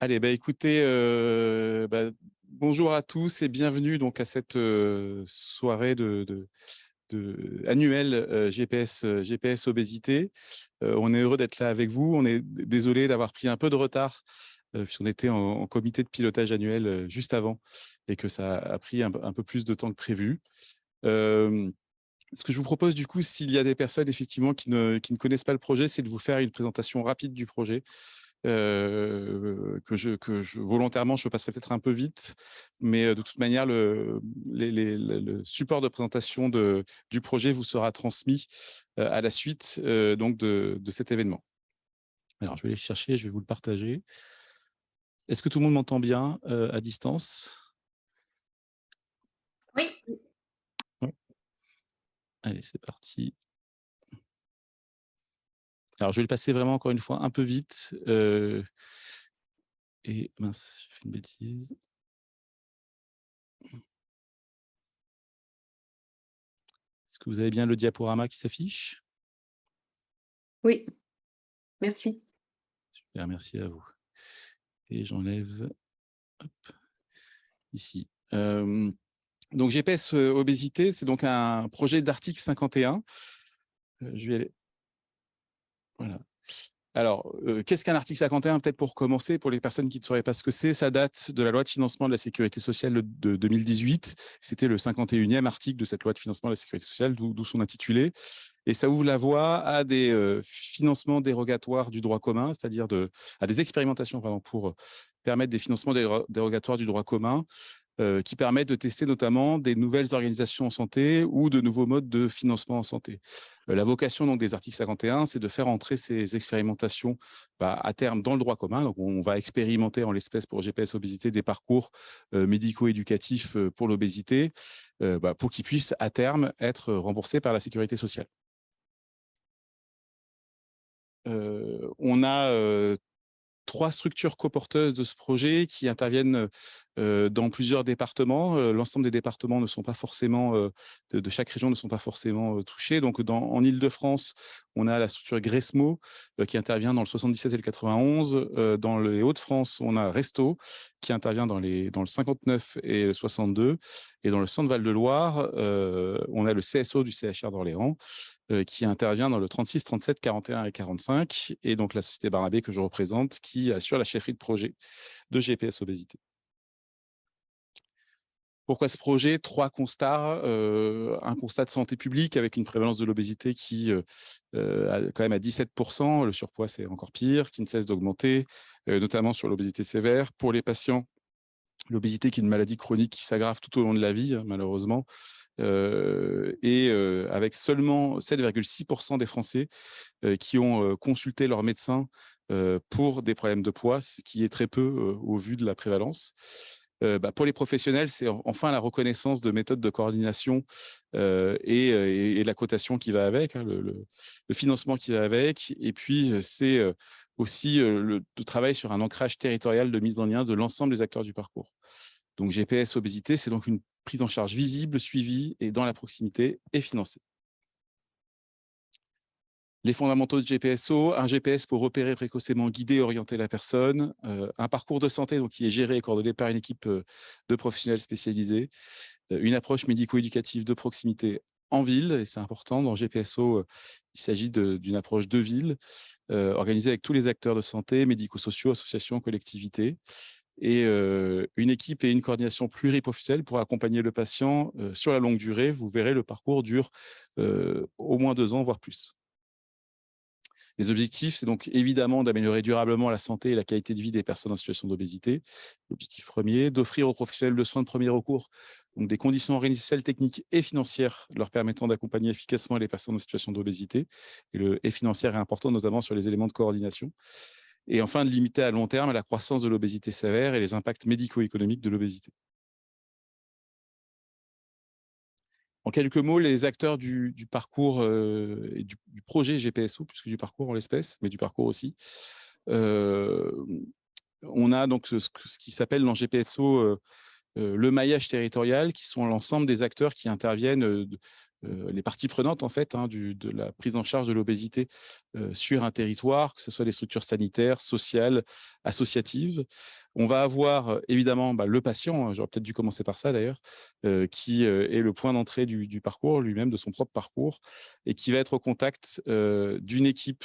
Allez, écoutez, bonjour à tous et bienvenue donc à cette soirée annuelle GPS Obésité. On est heureux d'être là avec vous. On est désolé d'avoir pris un peu de retard puisqu'on était en comité de pilotage annuel juste avant et que ça a pris un peu plus de temps que prévu. Euh, Ce que je vous propose du coup, s'il y a des personnes effectivement qui ne connaissent pas le projet, c'est de vous faire une présentation rapide du projet. Volontairement, je passerai peut-être un peu vite, mais de toute manière, le support de présentation du projet vous sera transmis à la suite donc de cet événement. Alors, je vais aller le chercher, je vais vous le partager. Est-ce que tout le monde m'entend bien à distance? Oui, Ouais. Allez, c'est parti. Alors, je vais le passer vraiment encore une fois un peu vite. Et mince, j'ai fait une bêtise. Est-ce que vous avez bien le diaporama qui s'affiche? oui, merci. Super, merci à vous. Et j'enlève ici. Donc GPS obésité, c'est donc un projet d'article 51. Je vais aller. Voilà. Alors, qu'est-ce qu'un article 51? Peut-être pour commencer, pour les personnes qui ne sauraient pas ce que c'est, ça date de la loi de financement de la sécurité sociale de 2018. C'était le 51e article de cette loi de financement de la sécurité sociale, d'où son intitulé. Et ça ouvre la voie à des financements dérogatoires du droit commun, c'est-à-dire à des expérimentations pardon, pour permettre des financements dérogatoires du droit commun qui permettent de tester notamment des nouvelles organisations en santé ou de nouveaux modes de financement en santé. La vocation donc, des articles 51, c'est de faire entrer ces expérimentations à terme dans le droit commun. Donc, on va expérimenter en l'espèce pour GPS obésité des parcours médico-éducatifs pour l'obésité pour qu'ils puissent à terme être remboursés par la sécurité sociale. On a 3 structures coporteuses de ce projet qui interviennent dans plusieurs départements. L'ensemble des départements ne sont pas forcément, de chaque région ne sont pas forcément touchés. Donc, en Île-de-France, on a la structure Gresmo qui intervient dans le 77 et le 91. Dans les Hauts-de-France, on a Resto qui intervient dans le 59 et le 62. Et dans le Centre-Val de Loire, on a le CSO du CHR d'Orléans qui intervient dans le 36, 37, 41 et 45, et donc la société Barnabé que je représente, qui assure la chefferie de projet de GPS Obésité. Pourquoi ce projet? 3 constats. Un constat de santé publique avec une prévalence de l'obésité qui quand même à 17%. Le surpoids, c'est encore pire, qui ne cesse d'augmenter, notamment sur l'obésité sévère. Pour les patients, l'obésité qui est une maladie chronique qui s'aggrave tout au long de la vie, malheureusement. Avec seulement 7,6% des Français qui ont consulté leur médecin pour des problèmes de poids, ce qui est très peu au vu de la prévalence. Pour les professionnels, c'est enfin la reconnaissance de méthodes de coordination et la cotation qui va avec, hein, le financement qui va avec. Et puis, c'est aussi le travail sur un ancrage territorial de mise en lien de l'ensemble des acteurs du parcours. Donc, GPS obésité, c'est donc une prise en charge visible, suivie et dans la proximité et financée. Les fondamentaux de GPSO, un GPS pour repérer précocement, guider et orienter la personne, un parcours de santé donc, qui est géré et coordonné par une équipe de professionnels spécialisés, une approche médico-éducative de proximité en ville, et c'est important, dans GPSO, il s'agit d'une approche de ville, organisée avec tous les acteurs de santé, médico-sociaux, associations, collectivités, et une équipe et une coordination pluriprofessionnelle pour accompagner le patient sur la longue durée. Vous verrez, le parcours dure au moins 2 ans, voire plus. Les objectifs, c'est donc évidemment d'améliorer durablement la santé et la qualité de vie des personnes en situation d'obésité. L'objectif premier, d'offrir aux professionnels de soins de premier recours donc des conditions organisationnelles, techniques et financières leur permettant d'accompagner efficacement les personnes en situation d'obésité. Et financière est important, notamment sur les éléments de coordination. Et enfin, de limiter à long terme la croissance de l'obésité sévère et les impacts médico-économiques de l'obésité. En quelques mots, les acteurs du parcours et du projet GPSO, plus que du parcours en l'espèce, mais du parcours aussi. On a donc ce qui s'appelle dans GPSO le maillage territorial, qui sont l'ensemble des acteurs qui interviennent les parties prenantes en fait de la prise en charge de l'obésité sur un territoire, que ce soit des structures sanitaires, sociales, associatives. On va avoir évidemment le patient, j'aurais peut-être dû commencer par ça d'ailleurs, qui est le point d'entrée du parcours lui-même, de son propre parcours, et qui va être au contact d'une équipe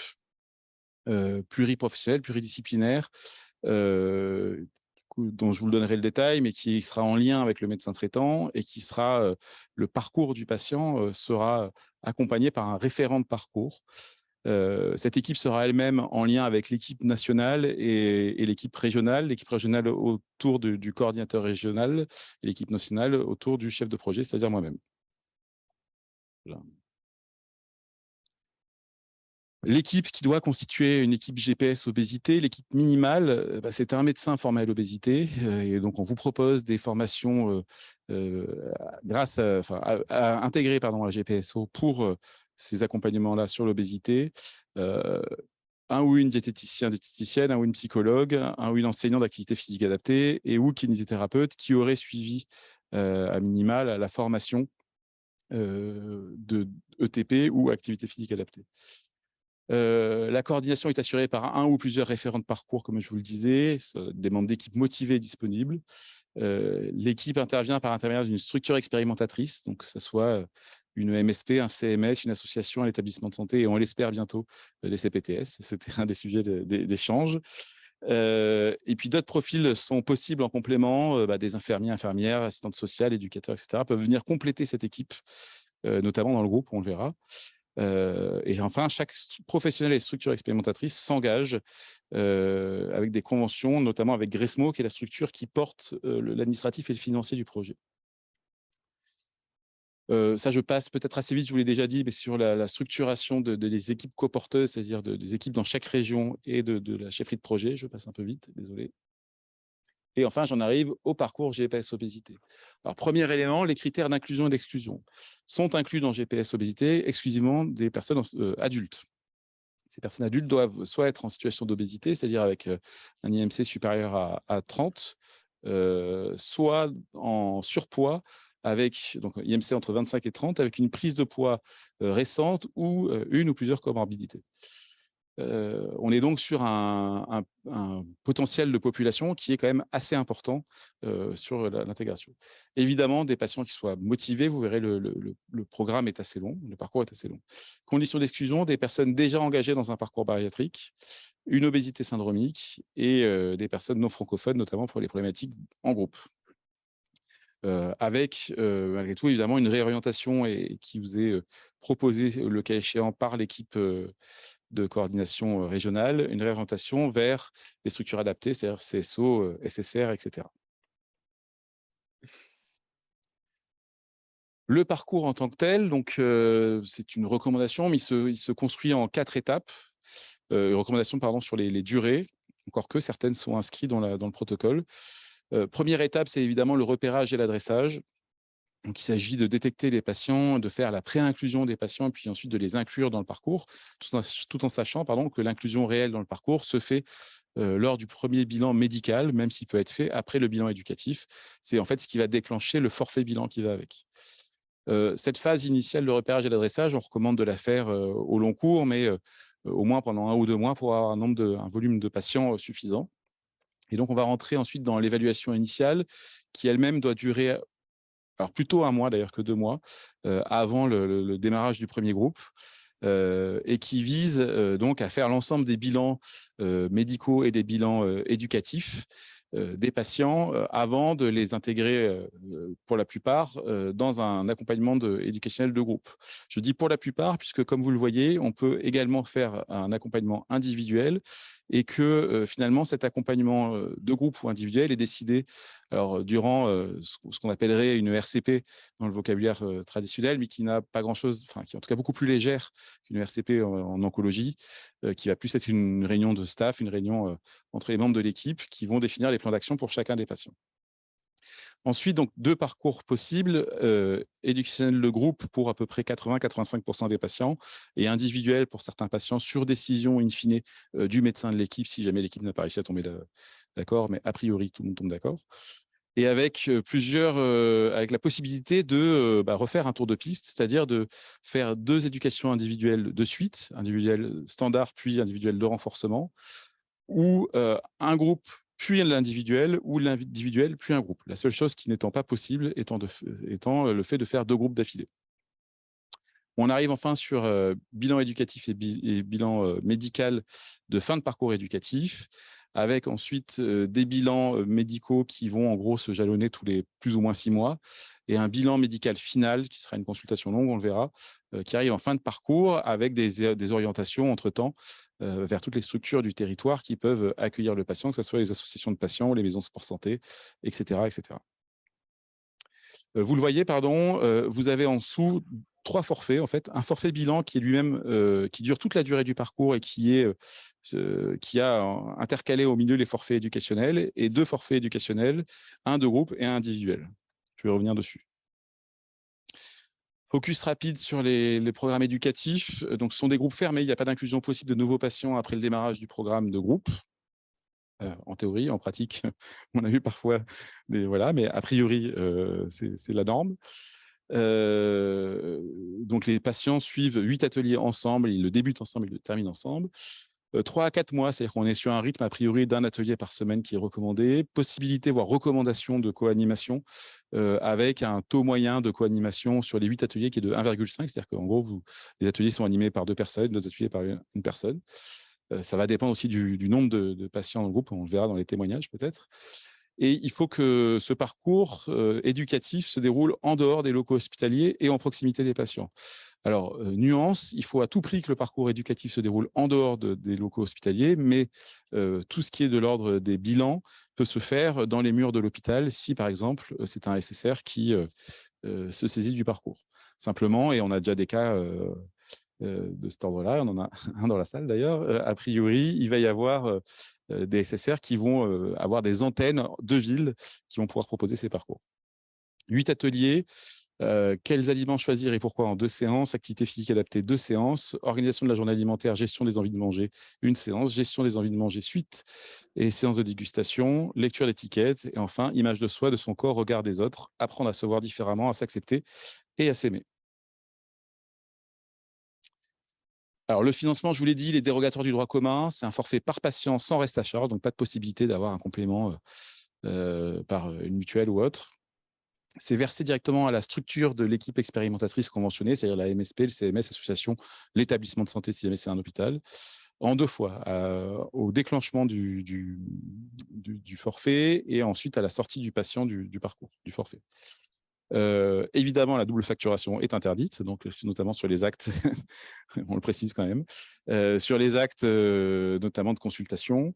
pluriprofessionnelle, pluridisciplinaire, dont je vous le donnerai le détail, mais qui sera en lien avec le médecin traitant et qui sera, le parcours du patient sera accompagné par un référent de parcours. Cette équipe sera elle-même en lien avec l'équipe nationale et l'équipe régionale autour du coordinateur régional et l'équipe nationale autour du chef de projet, c'est-à-dire moi-même. Voilà. L'équipe qui doit constituer une équipe GPS obésité, l'équipe minimale, c'est un médecin formé à l'obésité. Et donc, on vous propose des formations grâce à intégrer la GPSO pour ces accompagnements-là sur l'obésité. Un ou une diététicienne, un ou une psychologue, un ou une enseignant d'activité physique adaptée et ou kinésithérapeute qui aurait suivi à minima la formation de ETP ou activité physique adaptée. La coordination est assurée par un ou plusieurs référents de parcours, comme je vous le disais, des membres d'équipe motivés et disponibles. L'équipe intervient par l'intermédiaire d'une structure expérimentatrice, donc que ce soit une MSP, un CMS, une association, un établissement de santé, et on l'espère bientôt, les CPTS. C'était un des sujets d'échange. Et puis d'autres profils sont possibles en complément, des infirmiers, infirmières, assistantes sociales, éducateurs, etc. peuvent venir compléter cette équipe, notamment dans le groupe, on le verra. Et enfin, chaque professionnel et structure expérimentatrice s'engage avec des conventions, notamment avec Gresmo, qui est la structure qui porte l'administratif et le financier du projet. Ça, je passe peut-être assez vite, je vous l'ai déjà dit, mais sur la structuration des équipes coporteuses, c'est-à-dire des équipes dans chaque région et de la chefferie de projet, je passe un peu vite, désolé. Et enfin, j'en arrive au parcours GPS obésité. Alors, premier élément, les critères d'inclusion et d'exclusion sont inclus dans GPS obésité exclusivement des personnes adultes. Ces personnes adultes doivent soit être en situation d'obésité, c'est-à-dire avec un IMC supérieur à 30, soit en surpoids avec donc IMC entre 25 et 30, avec une prise de poids récente ou une ou plusieurs comorbidités. On est donc sur un potentiel de population qui est quand même assez important sur l'intégration. Évidemment, des patients qui soient motivés, vous verrez, le programme est assez long, le parcours est assez long. Conditions d'exclusion, des personnes déjà engagées dans un parcours bariatrique, une obésité syndromique et des personnes non francophones, notamment pour les problématiques en groupe. Avec malgré tout, évidemment, une réorientation qui vous est proposée, le cas échéant, par l'équipe de coordination régionale, une réorientation vers les structures adaptées, c'est-à-dire CSO, SSR, etc. Le parcours en tant que tel, donc c'est une recommandation, mais il se construit en 4 étapes. Une recommandation, pardon, sur les durées, encore que certaines sont inscrites dans le protocole. Première étape, c'est évidemment le repérage et l'adressage. Donc, il s'agit de détecter les patients, de faire la pré-inclusion des patients et puis ensuite de les inclure dans le parcours, tout en sachant que l'inclusion réelle dans le parcours se fait lors du premier bilan médical, même s'il peut être fait après le bilan éducatif. C'est en fait ce qui va déclencher le forfait bilan qui va avec. Cette phase initiale de repérage et d'adressage, on recommande de la faire au long cours, mais au moins pendant 1 ou 2 mois pour avoir un volume de patients suffisant. Et donc, on va rentrer ensuite dans l'évaluation initiale qui elle-même doit durer, alors plutôt 1 mois d'ailleurs que 2 mois, avant le démarrage du premier groupe, et qui vise donc à faire l'ensemble des bilans médicaux et des bilans éducatifs des patients avant de les intégrer pour la plupart dans un accompagnement éducationnel de groupe. Je dis pour la plupart puisque, comme vous le voyez, on peut également faire un accompagnement individuel et que finalement cet accompagnement de groupe ou individuel est décidé durant ce qu'on appellerait une RCP dans le vocabulaire traditionnel, mais qui n'a pas grand-chose, enfin qui est en tout cas beaucoup plus légère qu'une RCP en oncologie, qui va plus être une réunion de staff, une réunion entre les membres de l'équipe qui vont définir les plans d'action pour chacun des patients. Ensuite, donc 2 parcours possibles, éducationnel de groupe pour à peu près 80-85% des patients et individuel pour certains patients sur décision in fine du médecin de l'équipe si jamais l'équipe n'a pas réussi à tomber d'accord, mais a priori tout le monde tombe d'accord. et avec avec la possibilité de refaire un tour de piste, c'est-à-dire de faire 2 éducations individuelles de suite, individuelle standard puis individuelle de renforcement, ou un groupe puis l'individuel, ou l'individuel puis un groupe. La seule chose qui n'étant pas possible étant le fait de faire 2 groupes d'affilée. On arrive enfin sur bilan éducatif et bilan médical de fin de parcours éducatif, avec ensuite des bilans médicaux qui vont en gros se jalonner tous les plus ou moins 6 mois, et un bilan médical final qui sera une consultation longue, on le verra, qui arrive en fin de parcours avec des orientations entre-temps vers toutes les structures du territoire qui peuvent accueillir le patient, que ce soit les associations de patients, les maisons sport santé, etc., etc. Vous le voyez, pardon, vous avez en dessous 3 forfaits, en fait. Un forfait bilan qui est lui-même, qui dure toute la durée du parcours et qui a intercalé au milieu les forfaits éducationnels, et 2 forfaits éducationnels, un de groupe et un individuel. Je vais revenir dessus. Focus rapide sur les programmes éducatifs. Donc, ce sont des groupes fermés. Il n'y a pas d'inclusion possible de nouveaux patients après le démarrage du programme de groupe. En théorie, en pratique, on a eu parfois des voilà, mais a priori, c'est la norme. Donc les patients suivent 8 ateliers ensemble, ils le débutent ensemble, ils le terminent ensemble. 3 à 4 mois, c'est-à-dire qu'on est sur un rythme a priori d'un atelier par semaine qui est recommandé. Possibilité, voire recommandation de co-animation, avec un taux moyen de co-animation sur les 8 ateliers qui est de 1,5, c'est-à-dire qu'en gros, les ateliers sont animés par 2 personnes, 2 ateliers par une personne. Ça va dépendre aussi du nombre de patients dans le groupe, on le verra dans les témoignages peut-être. Et il faut que ce parcours éducatif se déroule en dehors des locaux hospitaliers et en proximité des patients. Alors, nuance, il faut à tout prix que le parcours éducatif se déroule en dehors des locaux hospitaliers, mais tout ce qui est de l'ordre des bilans peut se faire dans les murs de l'hôpital si, par exemple, c'est un SSR qui se saisit du parcours. Simplement, et on a déjà des cas de cet ordre-là, on en a un dans la salle d'ailleurs, a priori, il va y avoir des SSR qui vont avoir des antennes de ville qui vont pouvoir proposer ces parcours. 8 ateliers, quels aliments choisir et pourquoi en 2 séances, activité physique adaptée 2 séances, organisation de la journée alimentaire, gestion des envies de manger 1 séance, gestion des envies de manger suite et séance de dégustation, lecture d'étiquette et enfin image de soi, de son corps, regard des autres, apprendre à se voir différemment, à s'accepter et à s'aimer. Alors, le financement, je vous l'ai dit, il est dérogatoire du droit commun. C'est un forfait par patient sans reste à charge, donc pas de possibilité d'avoir un complément par une mutuelle ou autre. C'est versé directement à la structure de l'équipe expérimentatrice conventionnée, c'est-à-dire la MSP, le CMS, association, l'établissement de santé, si jamais c'est un hôpital, en 2 fois, au déclenchement du forfait et ensuite à la sortie du patient du parcours, du forfait. Évidemment, la double facturation est interdite, donc notamment sur les actes, on le précise quand même, sur les actes notamment de consultation.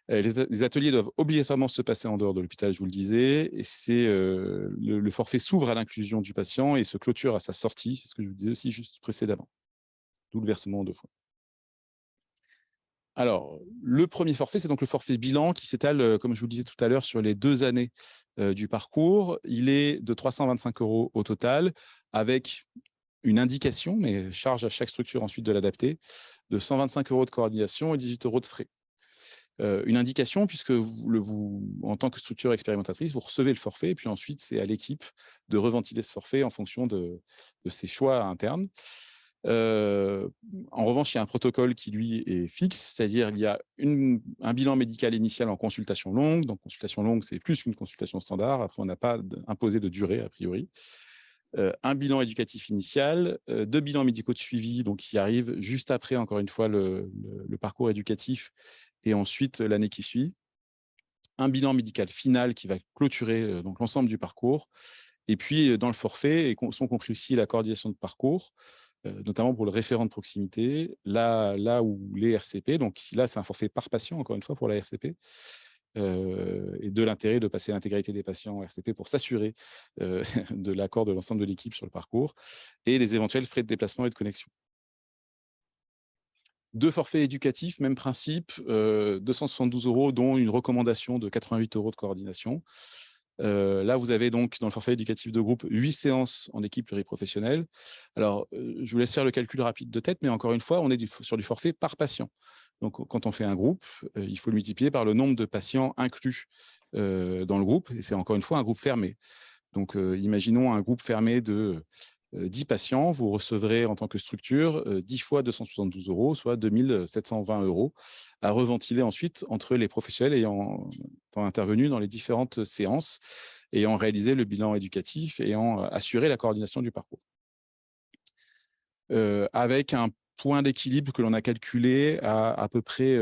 Les ateliers doivent obligatoirement se passer en dehors de l'hôpital, je vous le disais, et le forfait s'ouvre à l'inclusion du patient et se clôture à sa sortie, c'est ce que je vous disais aussi juste précédemment, d'où le versement en 2 fois. Alors, le premier forfait, c'est donc le forfait bilan qui s'étale, comme je vous le disais tout à l'heure, sur les 2 années du parcours. Il est de 325 € au total, avec une indication, mais charge à chaque structure ensuite de l'adapter, de 125 € de coordination et 18 € de frais. Une indication puisque en tant que structure expérimentatrice, vous recevez le forfait et puis ensuite, c'est à l'équipe de reventiler ce forfait en fonction de ses choix internes. En revanche, il y a un protocole qui, lui, est fixe, c'est-à-dire il y a un bilan médical initial en consultation longue. Donc, consultation longue, c'est plus qu'une consultation standard. Après, on n'a pas imposé de durée, a priori. Un bilan éducatif initial, 2 bilans médicaux de suivi, donc qui arrivent juste après, encore une fois, le parcours éducatif et ensuite l'année qui suit. Un bilan médical final qui va clôturer donc l'ensemble du parcours. Et puis, dans le forfait, sont compris aussi la coordination de parcours, notamment pour le référent de proximité, là où les RCP, donc là, c'est un forfait par patient, encore une fois, pour la RCP, et de l'intérêt de passer l'intégralité des patients en RCP pour s'assurer de l'accord de l'ensemble de l'équipe sur le parcours, et les éventuels frais de déplacement et de connexion. 2 forfaits éducatifs, même principe, 272 €, dont une recommandation de 88 € de coordination. Là, vous avez donc dans le forfait éducatif de groupe 8 séances en équipe pluriprofessionnelle. Alors, je vous laisse faire le calcul rapide de tête, mais encore une fois, on est sur du forfait par patient. Donc, quand on fait un groupe, il faut le multiplier par le nombre de patients inclus dans le groupe, et c'est encore une fois un groupe fermé. Donc, imaginons un groupe fermé de 10 patients, vous recevrez en tant que structure 10 fois 272 €, soit 2 720 € à reventiler ensuite entre les professionnels ayant intervenu dans les différentes séances, ayant réalisé le bilan éducatif, ayant assuré la coordination du parcours. Avec un point d'équilibre que l'on a calculé à peu près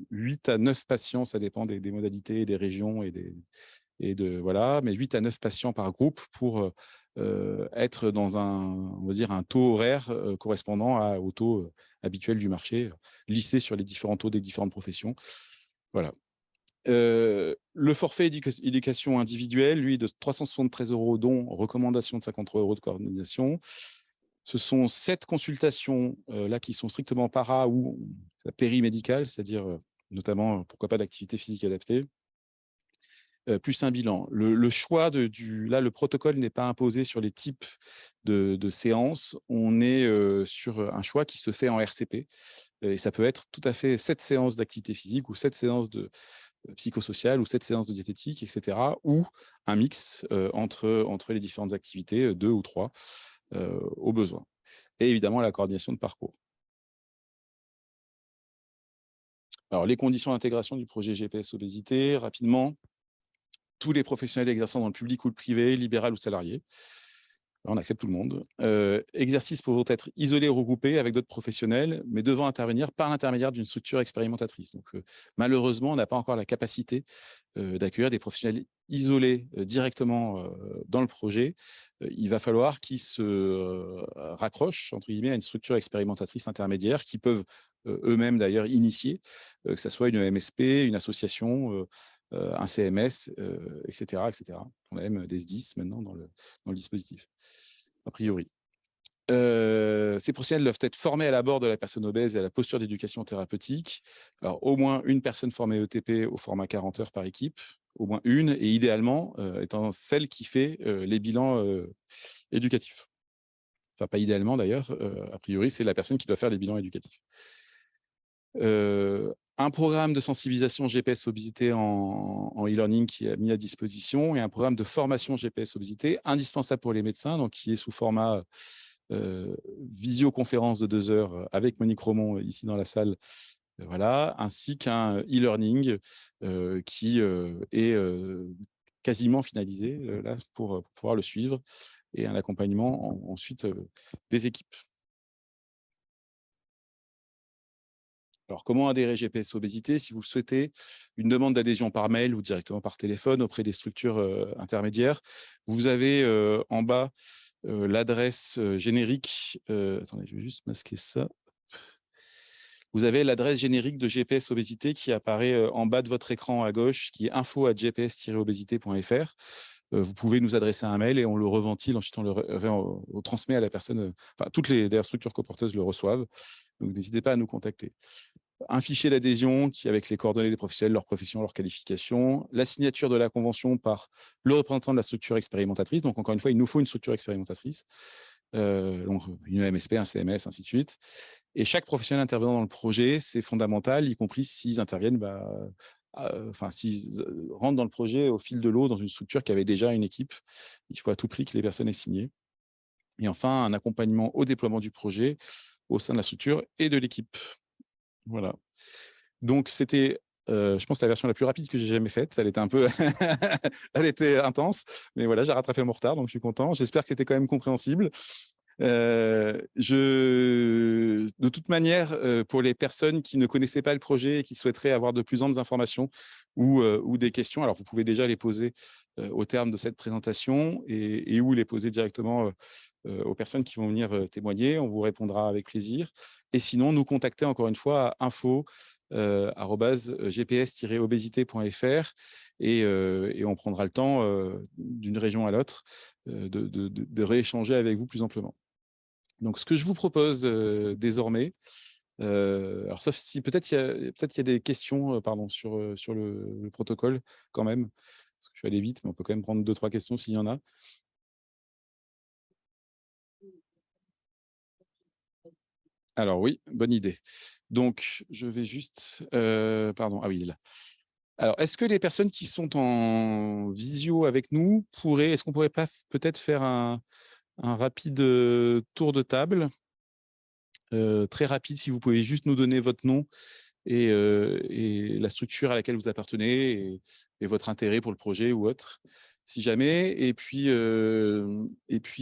8 à 9 patients, ça dépend des modalités, des régions et de voilà, mais 8 à 9 patients par groupe pour être dans on va dire un taux horaire correspondant au taux habituel du marché, lissé sur les différents taux des différentes professions. Voilà. Le forfait éducation individuelle, lui, de 373 €, dont recommandation de 53 € de coordination. Ce sont 7 consultations là qui sont strictement para ou périmédicales, c'est-à-dire notamment, pourquoi pas, d'activité physique adaptée. Plus un bilan. Le choix là, le protocole n'est pas imposé sur les types de séances. On est sur un choix qui se fait en RCP. Et ça peut être tout à fait 7 séances d'activité physique ou 7 séances de psychosocial ou 7 séances de diététique, etc. Ou un mix entre les différentes activités, 2 ou 3 au besoin. Et évidemment, la coordination de parcours. Alors, les conditions d'intégration du projet GPS obésité, rapidement. Tous les professionnels exerçant dans le public ou le privé, libéral ou salarié. On accepte tout le monde. Exercices pouvant être isolés ou regroupés avec d'autres professionnels, mais devant intervenir par l'intermédiaire d'une structure expérimentatrice. Donc, malheureusement, on n'a pas encore la capacité d'accueillir des professionnels isolés directement dans le projet. Il va falloir qu'ils se raccrochent, entre guillemets, à une structure expérimentatrice intermédiaire qui peuvent eux-mêmes d'ailleurs initier, que ce soit une MSP, une association, un CMS, etc., etc. On a même des SDIS maintenant dans le dispositif, a priori. Ces professionnels doivent être formés à l'abord de la personne obèse et à la posture d'éducation thérapeutique. Alors, au moins une personne formée ETP au format 40 heures par équipe, au moins une, et idéalement étant celle qui fait les bilans éducatifs. Enfin, pas idéalement d'ailleurs, a priori, c'est la personne qui doit faire les bilans éducatifs. Un programme de sensibilisation GPS obésité en e-learning qui est mis à disposition et un programme de formation GPS obésité indispensable pour les médecins, donc qui est sous format visioconférence de 2 heures avec Monique Romont ici dans la salle, voilà, ainsi qu'un e-learning qui est quasiment finalisé là pour pouvoir le suivre et un accompagnement ensuite des équipes. Alors, comment adhérer GPS obésité? Si vous le souhaitez, une demande d'adhésion par mail ou directement par téléphone auprès des structures intermédiaires. Vous avez en bas l'adresse générique. Attendez, je vais juste masquer ça. Vous avez l'adresse générique de GPS obésité qui apparaît en bas de votre écran à gauche, qui est info@gps-obésité.fr. Vous pouvez nous adresser un mail et on le reventile. Ensuite, on le transmet à la personne. Enfin, toutes les structures coporteuses le reçoivent. Donc, n'hésitez pas à nous contacter. Un fichier d'adhésion qui avec les coordonnées des professionnels, leur profession, leur qualification, la signature de la convention par le représentant de la structure expérimentatrice. Donc, encore une fois, il nous faut une structure expérimentatrice, donc une MSP, un CMS, ainsi de suite. Et chaque professionnel intervenant dans le projet, c'est fondamental, y compris s'ils interviennent, s'ils rentrent dans le projet au fil de l'eau dans une structure qui avait déjà une équipe. Il faut à tout prix que les personnes aient signé. Et enfin, un accompagnement au déploiement du projet au sein de la structure et de l'équipe. Voilà. Donc, c'était, je pense, la version la plus rapide que j'ai jamais faite. Elle était un peu elle était intense, mais voilà, j'ai rattrapé mon retard, donc je suis content. J'espère que c'était quand même compréhensible. De toute manière, pour les personnes qui ne connaissaient pas le projet et qui souhaiteraient avoir de plus amples informations ou des questions, alors vous pouvez déjà les poser au terme de cette présentation et ou les poser directement aux personnes qui vont venir témoigner. On vous répondra avec plaisir. Et sinon, nous contacter encore une fois à info@gps-obésité.fr et on prendra le temps d'une région à l'autre de rééchanger avec vous plus amplement. Donc, ce que je vous propose désormais, alors sauf si peut-être il y a des questions pardon, sur le protocole quand même, parce que je suis allé vite, mais on peut quand même prendre 2-3 questions s'il y en a. Alors oui, bonne idée. Donc, je vais juste, pardon, ah oui, il est là. Alors, est-ce que les personnes qui sont en visio avec nous est-ce qu'on pourrait pas peut-être faire un rapide tour de table, très rapide, si vous pouvez juste nous donner votre nom et la structure à laquelle vous appartenez et votre intérêt pour le projet ou autre, si jamais. Et puis,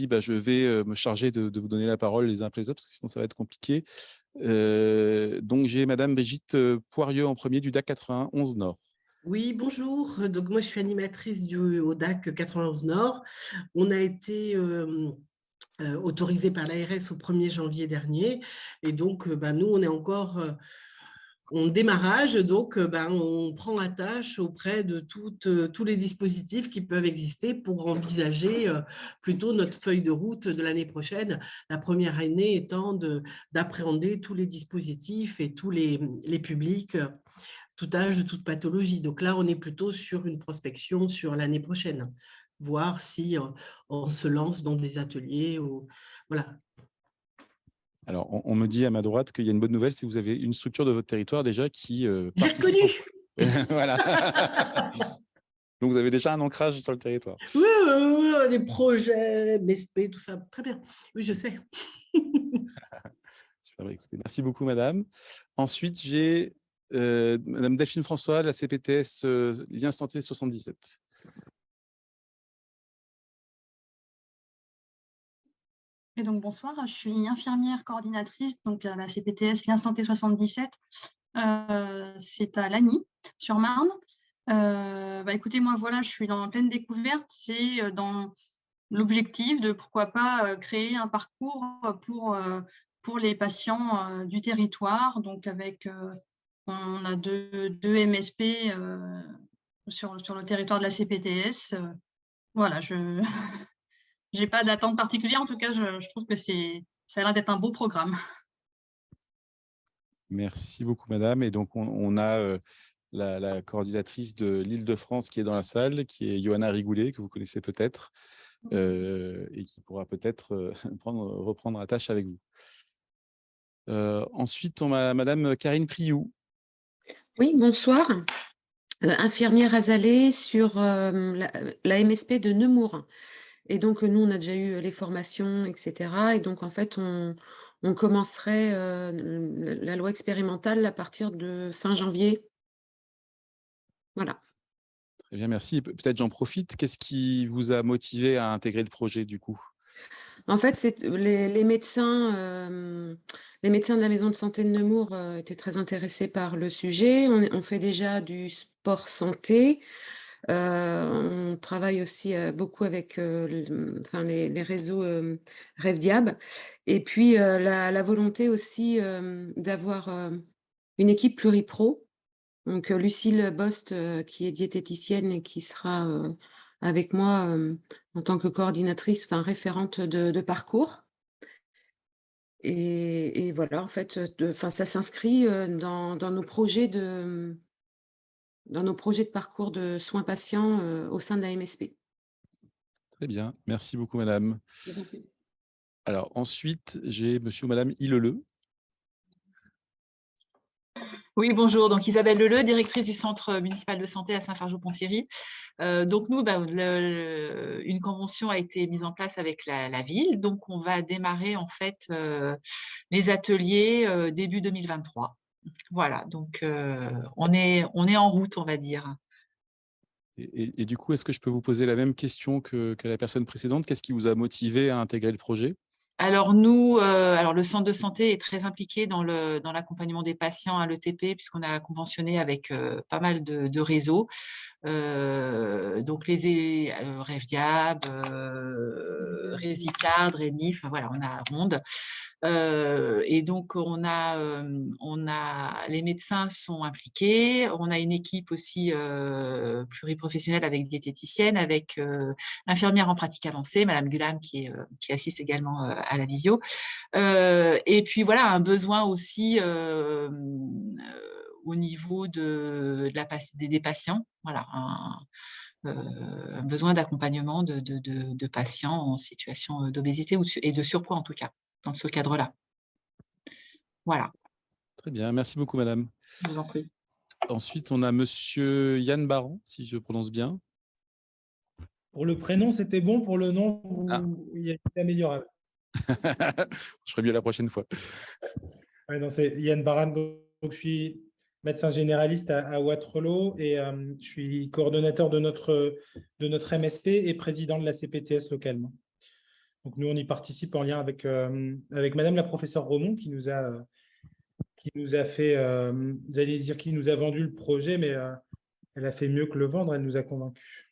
bah, je vais me charger de vous donner la parole les uns après les autres, parce que sinon ça va être compliqué. Donc, j'ai Madame Brigitte Poirieux en premier du DAC 91 Nord. Oui, bonjour. Donc, moi, je suis animatrice au DAC 91 Nord. On a été autorisé par l'ARS au 1er janvier dernier. Et donc, nous, on est encore en démarrage. Donc, on prend attache auprès de tous les dispositifs qui peuvent exister pour envisager plutôt notre feuille de route de l'année prochaine. La première année étant d'appréhender tous les dispositifs et tous les publics tout âge, toute pathologie. Donc là, on est plutôt sur une prospection sur l'année prochaine, voir si on se lance dans des ateliers. Voilà. Alors, on me dit à ma droite qu'il y a une bonne nouvelle, c'est que vous avez une structure de votre territoire déjà qui J'ai participe. reconnu. Voilà. Donc, vous avez déjà un ancrage sur le territoire. Oui, des projets, MSP, tout ça. Très bien. Oui, je sais. Super, écoutez, merci beaucoup, madame. Ensuite, j'ai Madame Delphine François, de la CPTS Lien Santé 77. Et donc, bonsoir, je suis infirmière coordinatrice donc à la CPTS Lien Santé 77. C'est à Lagny, sur Marne. Écoutez, moi, voilà, je suis dans pleine découverte. C'est dans l'objectif de, pourquoi pas, créer un parcours pour les patients du territoire. Donc, on a deux MSP sur le territoire de la CPTS. Voilà, je n'ai pas d'attente particulière. En tout cas, je trouve que ça a l'air d'être un beau programme. Merci beaucoup, madame. Et donc, on a la coordinatrice de l'Île-de-France qui est dans la salle, qui est Johanna Rigoulet, que vous connaissez peut-être, et qui pourra peut-être reprendre attache avec vous. Ensuite, on a Madame Karine Priou. Oui, bonsoir. Infirmière azalée sur la MSP de Nemours. Et donc, nous, on a déjà eu les formations, etc. Et donc, en fait, on commencerait la loi expérimentale à partir de fin janvier. Voilà. Très bien, merci. Peut-être j'en profite. Qu'est-ce qui vous a motivé à intégrer le projet, du coup? En fait, les médecins de la maison de santé de Nemours étaient très intéressés par le sujet. On fait déjà du sport santé. On travaille aussi beaucoup avec les réseaux RevDiab. Et puis, la volonté aussi d'avoir une équipe pluripro. Donc, Lucille Bost, qui est diététicienne et qui sera avec moi en tant que coordinatrice, référente de parcours. Et voilà, en fait, ça s'inscrit dans nos projets de parcours de soins patients au sein de la MSP. Très bien, merci beaucoup, madame. Je vous en prie. Alors, ensuite, j'ai monsieur ou madame Illeleu. Oui, bonjour. Donc, Isabelle Leleu, directrice du Centre municipal de santé à Saint-Fargeau-Ponthierry. Donc, nous, une convention a été mise en place avec la ville. Donc, on va démarrer, en fait, les ateliers début 2023. Voilà, donc on est en route, on va dire. Et du coup, est-ce que je peux vous poser la même question que la personne précédente? Qu'est-ce qui vous a motivé à intégrer le projet? Alors nous, le centre de santé est très impliqué dans l'accompagnement des patients à l'ETP, puisqu'on a conventionné avec pas mal de réseaux. Donc les RevDiab, Résicard, Rénif, voilà, on a Ronde. Et donc les médecins sont impliqués, on a une équipe aussi pluriprofessionnelle avec diététicienne, avec infirmière en pratique avancée, Madame Gulam qui assiste également à la visio. Et puis voilà, un besoin aussi au niveau des patients, voilà, un besoin d'accompagnement de patients en situation d'obésité et de surpoids en tout cas, dans ce cadre-là. Voilà. Très bien, merci beaucoup, madame. Je vous en prie. Ensuite, on a monsieur Yann Baran, si je prononce bien. Pour le prénom, c'était bon. Pour le nom, il est améliorable. Je ferai mieux la prochaine fois. Ouais, non, c'est Yann Baran. Donc, je suis médecin généraliste à Waterloo et je suis coordonnateur de notre MSP et président de la CPTS localement. Donc, nous, on y participe en lien avec Madame la professeure Romont qui nous a fait, j'allais dire qui nous a vendu le projet, mais elle a fait mieux que le vendre, elle nous a convaincus.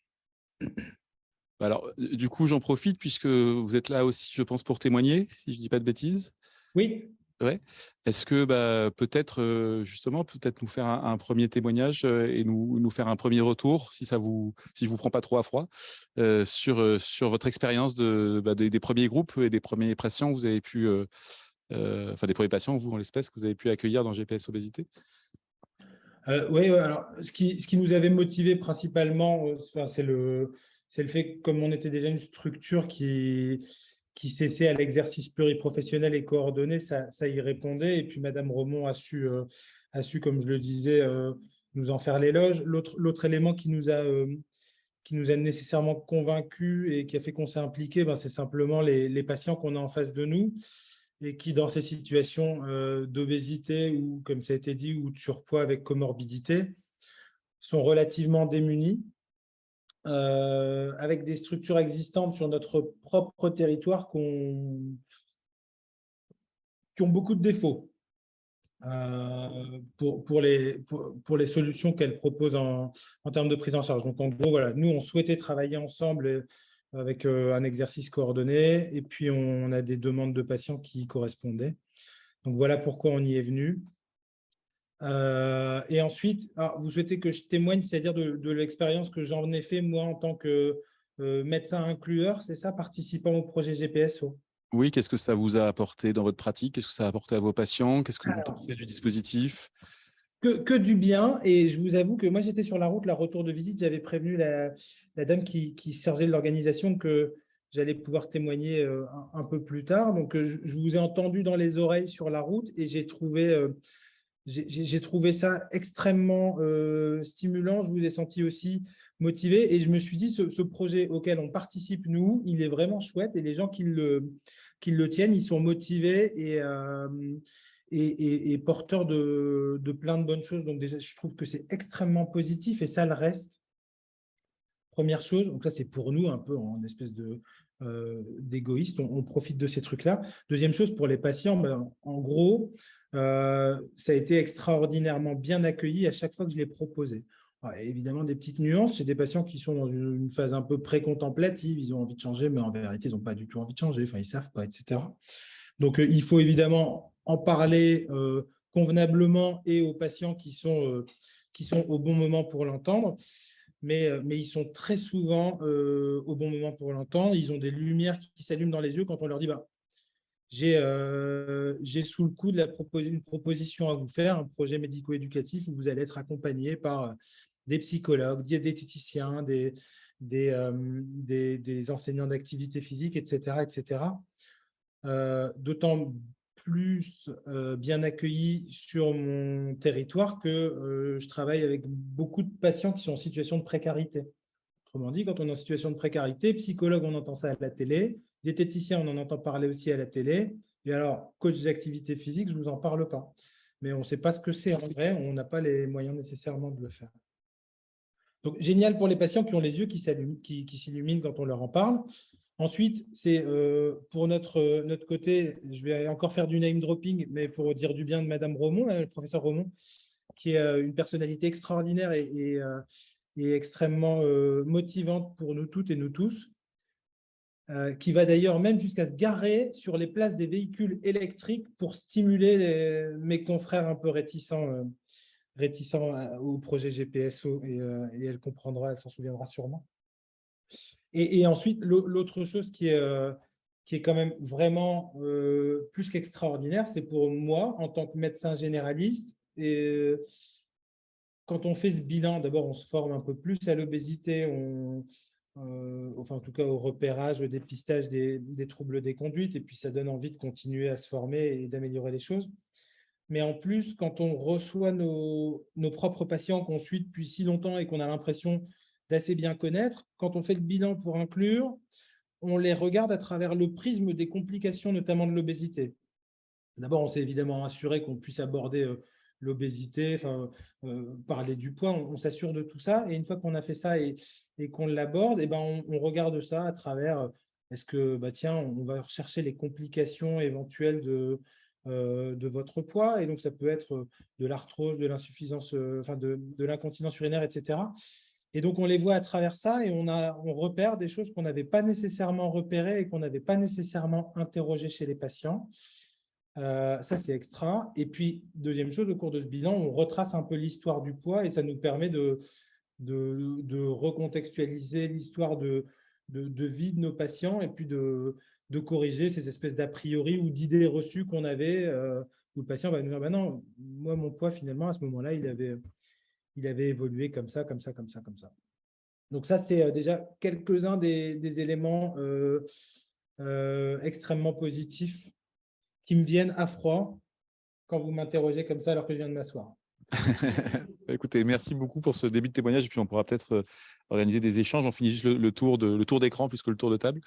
Alors, du coup, j'en profite puisque vous êtes là aussi, je pense, pour témoigner, si je ne dis pas de bêtises. Oui. Ouais. Est-ce que peut-être, justement, peut-être nous faire un premier témoignage et nous faire un premier retour, si je vous prends pas trop à froid, sur votre expérience des premiers groupes et des premiers patients que vous avez pu, des premiers patients, vous en l'espèce, que vous avez pu accueillir dans GPS Obésité? Oui, alors ce qui nous avait motivé principalement, c'est le fait que comme on était déjà une structure qui cessait à l'exercice pluriprofessionnel et coordonné, ça y répondait. Et puis Madame Romont a su, comme je le disais, nous en faire l'éloge. L'autre élément qui nous a nécessairement convaincus et qui a fait qu'on s'est impliqué, c'est simplement les patients qu'on a en face de nous et qui, dans ces situations d'obésité ou, comme ça a été dit, ou de surpoids avec comorbidité, sont relativement démunis, avec des structures existantes sur notre propre territoire qui ont beaucoup de défauts pour les solutions qu'elles proposent en termes de prise en charge. Donc, en gros, voilà, nous, on souhaitait travailler ensemble avec un exercice coordonné, et puis on a des demandes de patients qui y correspondaient. Donc, voilà pourquoi on y est venu. Et ensuite, vous souhaitez que je témoigne, c'est-à-dire de l'expérience que j'en ai fait, moi, en tant que médecin inclueur, c'est ça, participant au projet GPSO? Oui, qu'est-ce que ça vous a apporté dans votre pratique? Qu'est-ce que ça a apporté à vos patients? Qu'est-ce que vous pensez du dispositif? Que du bien, et je vous avoue que moi j'étais sur la route, la retour de visite, j'avais prévenu la dame qui chargeait de l'organisation que j'allais pouvoir témoigner un peu plus tard. Donc je vous ai entendu dans les oreilles sur la route et j'ai trouvé ça extrêmement stimulant. Je vous ai senti aussi motivé et je me suis dit ce projet auquel on participe, nous, il est vraiment chouette et les gens qui le tiennent, ils sont motivés et porteur de plein de bonnes choses. Donc déjà, je trouve que c'est extrêmement positif et ça le reste. Première chose, donc ça c'est pour nous un peu en espèce d'égoïste, on profite de ces trucs-là. Deuxième chose, pour les patients, en gros, ça a été extraordinairement bien accueilli à chaque fois que je l'ai proposé. Évidemment, des petites nuances, c'est des patients qui sont dans une phase un peu pré-contemplative, ils ont envie de changer, mais en vérité, ils n'ont pas du tout envie de changer, ils ne savent pas, etc. Donc, il faut évidemment en parler convenablement et aux patients qui sont au bon moment pour l'entendre. Mais ils sont très souvent au bon moment pour l'entendre. Ils ont des lumières qui s'allument dans les yeux quand on leur dit j'ai sous le coude une proposition à vous faire, un projet médico-éducatif où vous allez être accompagné par des psychologues, des diététiciens, des enseignants d'activité physique, etc. etc. D'autant plus bien accueilli sur mon territoire que je travaille avec beaucoup de patients qui sont en situation de précarité. Autrement dit, quand on est en situation de précarité, psychologue, on entend ça à la télé, diététicien, on en entend parler aussi à la télé, et alors, coach d'activité physique, je ne vous en parle pas. Mais on ne sait pas ce que c'est en vrai, on n'a pas les moyens nécessairement de le faire. Donc, génial pour les patients qui ont les yeux qui s'illuminent quand on leur en parle. Ensuite, c'est pour notre côté, je vais encore faire du name dropping, mais pour dire du bien de Madame Romont, le professeur Romont, qui est une personnalité extraordinaire et extrêmement motivante pour nous toutes et nous tous, qui va d'ailleurs même jusqu'à se garer sur les places des véhicules électriques pour stimuler mes confrères un peu réticents au projet GPSO, et elle comprendra, elle s'en souviendra sûrement. Et ensuite, l'autre chose qui est quand même vraiment plus qu'extraordinaire, c'est pour moi, en tant que médecin généraliste, et quand on fait ce bilan, d'abord, on se forme un peu plus à l'obésité, enfin en tout cas au repérage, au dépistage des troubles des conduites, et puis ça donne envie de continuer à se former et d'améliorer les choses. Mais en plus, quand on reçoit nos propres patients qu'on suit depuis si longtemps et qu'on a l'impression d'assez bien connaître, quand on fait le bilan pour inclure, on les regarde à travers le prisme des complications, notamment de l'obésité. D'abord, on s'est évidemment assuré qu'on puisse aborder l'obésité, parler du poids, on s'assure de tout ça. Et une fois qu'on a fait ça et qu'on l'aborde, on regarde ça à travers, est-ce que, tiens, on va rechercher les complications éventuelles de votre poids. Et donc, ça peut être de l'arthrose, de l'insuffisance, de l'incontinence urinaire, etc. Et donc, on les voit à travers ça et on repère des choses qu'on n'avait pas nécessairement repérées et qu'on n'avait pas nécessairement interrogées chez les patients. Ça, c'est extra. Et puis, deuxième chose, au cours de ce bilan, on retrace un peu l'histoire du poids et ça nous permet de recontextualiser l'histoire de vie de nos patients et puis de corriger ces espèces d'a priori ou d'idées reçues qu'on avait où le patient va nous dire, non, moi, mon poids, finalement, à ce moment-là, il avait évolué comme ça, comme ça, comme ça, comme ça. Donc ça, c'est déjà quelques-uns des éléments extrêmement positifs qui me viennent à froid quand vous m'interrogez comme ça alors que je viens de m'asseoir. Écoutez, merci beaucoup pour ce début de témoignage et puis on pourra peut-être organiser des échanges. On finit juste le tour d'écran plus que le tour de table.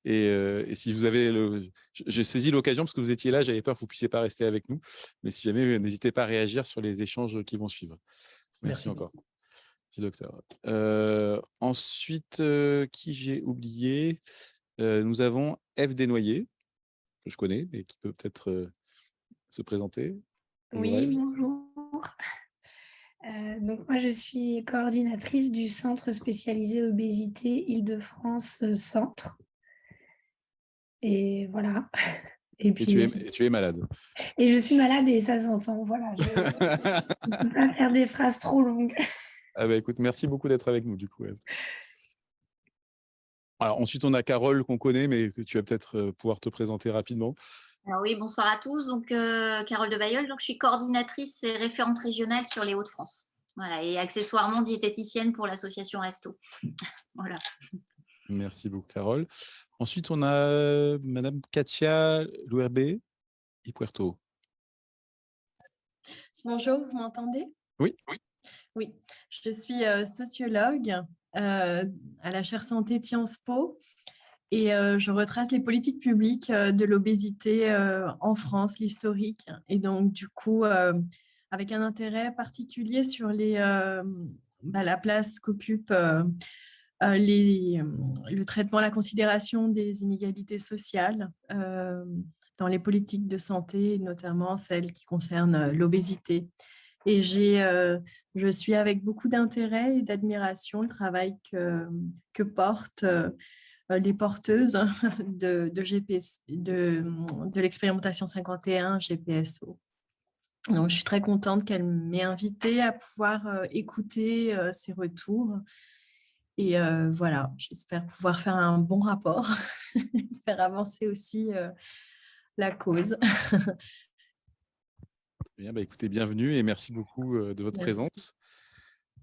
Et si vous avez j'ai saisi l'occasion parce que vous étiez là, j'avais peur que vous ne puissiez pas rester avec nous. Mais si jamais, n'hésitez pas à réagir sur les échanges qui vont suivre. Merci encore. Merci, docteur. Ensuite, qui j'ai oublié nous avons Ève Desnoyers, que je connais, mais qui peut peut-être se présenter. Oui, bonjour. Donc moi, je suis coordinatrice du Centre spécialisé obésité Île-de-France Centre. Et voilà. Et tu es malade. Et je suis malade et ça s'entend. Voilà, je ne peux pas faire des phrases trop longues. Ah bah écoute, merci beaucoup d'être avec nous du coup. Alors ensuite, on a Carole qu'on connaît, mais que tu vas peut-être pouvoir te présenter rapidement. Alors oui, bonsoir à tous. Donc, Carole de Bailleul, donc je suis coordinatrice et référente régionale sur les Hauts-de-France. Voilà, et accessoirement diététicienne pour l'association Resto. Voilà. Merci beaucoup, Carole. Ensuite, on a Madame Katia Louerbe y Puerto. Bonjour, vous m'entendez? Oui. Oui, je suis sociologue à la chaire santé de Sciences Po. Et je retrace les politiques publiques de l'obésité en France, l'historique. Et donc, du coup, avec un intérêt particulier sur la place qu'occupe le traitement, la considération des inégalités sociales dans les politiques de santé, notamment celles qui concernent l'obésité. Et je suis avec beaucoup d'intérêt et d'admiration le travail que portent les porteuses de l'expérimentation 51 GPSO. Donc, je suis très contente qu'elle m'ait invitée à pouvoir écouter ces retours. Et voilà, j'espère pouvoir faire un bon rapport, faire avancer aussi la cause. Bien, écoutez, bienvenue et merci beaucoup de votre présence.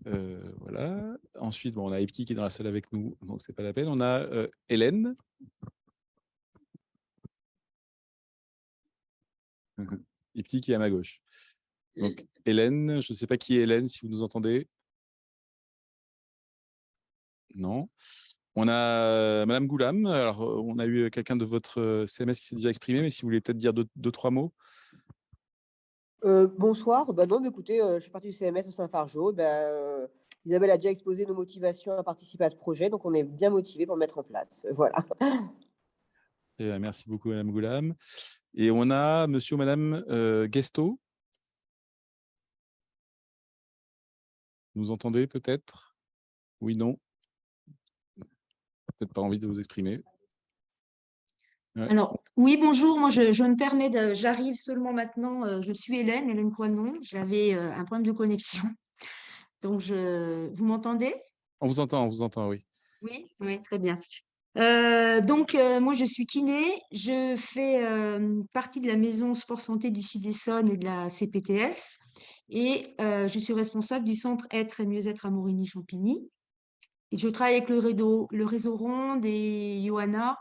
Voilà. Ensuite, on a Epti qui est dans la salle avec nous, donc c'est pas la peine. On a Hélène. Epti qui est à ma gauche. Donc Hélène, je ne sais pas qui est Hélène, si vous nous entendez. Non. On a Madame Goulam. Alors, on a eu quelqu'un de votre CMS qui s'est déjà exprimé, mais si vous voulez peut-être dire deux, trois mots. Bonsoir. Non, mais écoutez, je suis partie du CMS au Saint-Fargeau. Isabelle a déjà exposé nos motivations à participer à ce projet, donc on est bien motivés pour le mettre en place. Voilà. Merci beaucoup, Madame Goulam. Et on a Monsieur ou Madame Guesto. Vous nous entendez peut-être? Oui, non? Peut-être pas envie de vous exprimer. Ouais. Alors, oui, bonjour, moi je me permets, j'arrive seulement maintenant, je suis Hélène Coinon, j'avais un problème de connexion. Donc, vous m'entendez? On vous entend, oui. Oui, très bien. Moi je suis kiné, je fais partie de la maison sport santé du Sud-Essonne et de la CPTS et je suis responsable du centre Être et Mieux-être à Morigny-Champigny. Et je travaille avec le réseau Ronde et Johanna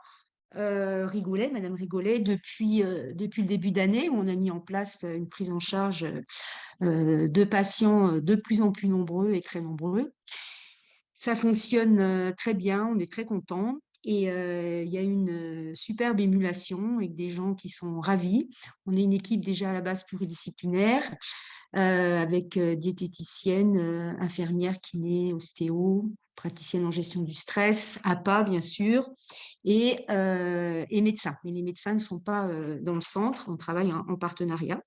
Rigolet, Madame Rigolet, depuis le début d'année, où on a mis en place une prise en charge de patients de plus en plus nombreux et très nombreux. Ça fonctionne très bien, on est très contents. Et il y a une superbe émulation avec des gens qui sont ravis. On est une équipe déjà à la base pluridisciplinaire, avec diététicienne, infirmière, kiné, ostéo, praticienne en gestion du stress, APA bien sûr, et médecins. Mais les médecins ne sont pas dans le centre, on travaille en partenariat.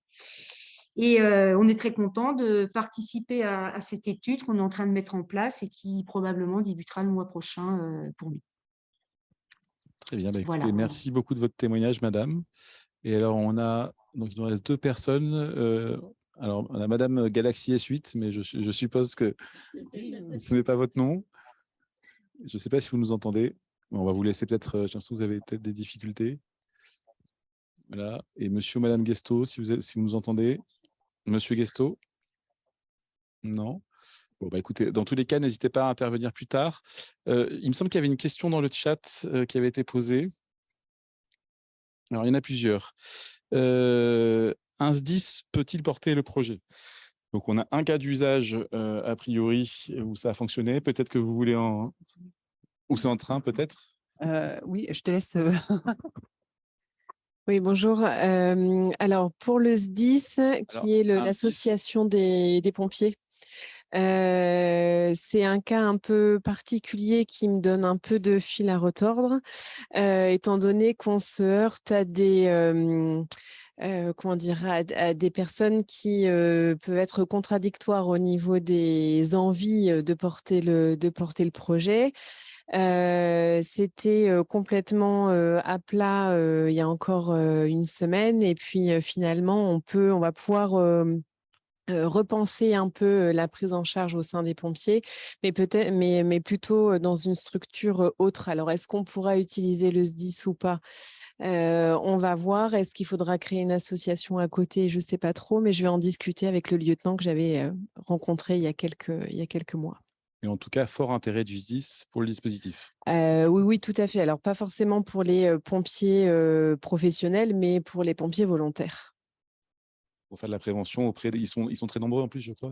Et on est très content de participer à cette étude qu'on est en train de mettre en place et qui probablement débutera le mois prochain pour nous. Très bien, écoutez, Voilà. merci beaucoup de votre témoignage, madame. Et alors, donc il nous reste 2 personnes. Alors, on a madame Galaxy S8, mais je suppose que ce n'est pas votre nom. Je ne sais pas si vous nous entendez. On va vous laisser peut-être, j'ai l'impression que vous avez peut-être des difficultés. Voilà. Et monsieur ou madame Guesto, si vous nous entendez. Monsieur Guesto? Non? Bon, écoutez, dans tous les cas, n'hésitez pas à intervenir plus tard. Il me semble qu'il y avait une question dans le chat qui avait été posée. Alors, il y en a plusieurs. Un SDIS peut-il porter le projet? Donc, on a un cas d'usage, a priori, où ça a fonctionné. Peut-être que vous voulez Ou c'est en train, peut-être? Oui, je te laisse. Oui, bonjour. Alors, pour le SDIS, qui est l'association des pompiers, c'est un cas un peu particulier qui me donne un peu de fil à retordre, étant donné qu'on se heurte à des, comment dire, à des personnes qui peuvent être contradictoires au niveau des envies de porter le projet. C'était complètement à plat il y a encore une semaine, et puis finalement on va pouvoir repenser un peu la prise en charge au sein des pompiers, mais peut-être, mais plutôt dans une structure autre. Alors, est-ce qu'on pourra utiliser le SDIS ou pas? On va voir. Est-ce qu'il faudra créer une association à côté? Je ne sais pas trop, mais je vais en discuter avec le lieutenant que j'avais rencontré il y a quelques mois. Et en tout cas, fort intérêt du SDIS pour le dispositif. Oui, tout à fait. Alors, pas forcément pour les pompiers professionnels, mais pour les pompiers volontaires. Pour faire de la prévention auprès ils sont très nombreux en plus, je crois.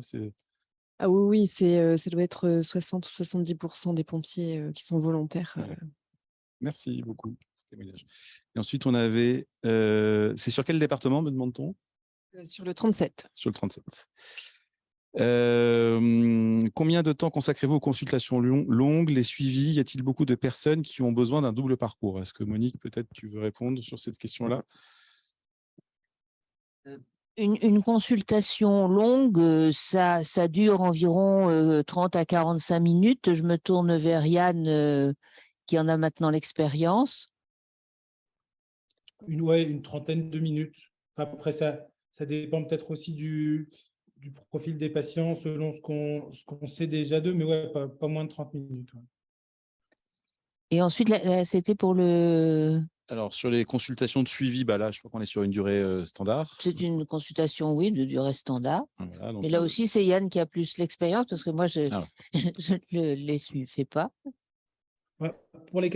Ah oui, ça doit être 60 ou 70% des pompiers qui sont volontaires. Merci beaucoup. Et ensuite, on avait... c'est sur quel département, me demande-t-on? Sur le 37. Sur le 37. Combien de temps consacrez-vous aux consultations longues, les suivis? Y a-t-il beaucoup de personnes qui ont besoin d'un double parcours? Est-ce que Monique, peut-être tu veux répondre sur cette question-là? Une consultation longue, ça dure environ 30 à 45 minutes. Je me tourne vers Yann, qui en a maintenant l'expérience. Une trentaine de minutes. Après, ça dépend peut-être aussi du profil des patients, selon ce qu'on sait déjà d'eux, mais ouais, pas moins de 30 minutes. Ouais. Et ensuite, c'était pour le... Alors, sur les consultations de suivi, là, je crois qu'on est sur une durée standard. C'est une consultation, oui, de durée standard. Voilà, donc mais là aussi, c'est Yann qui a plus l'expérience, parce que moi, je ne les fais pas. Ouais, pour les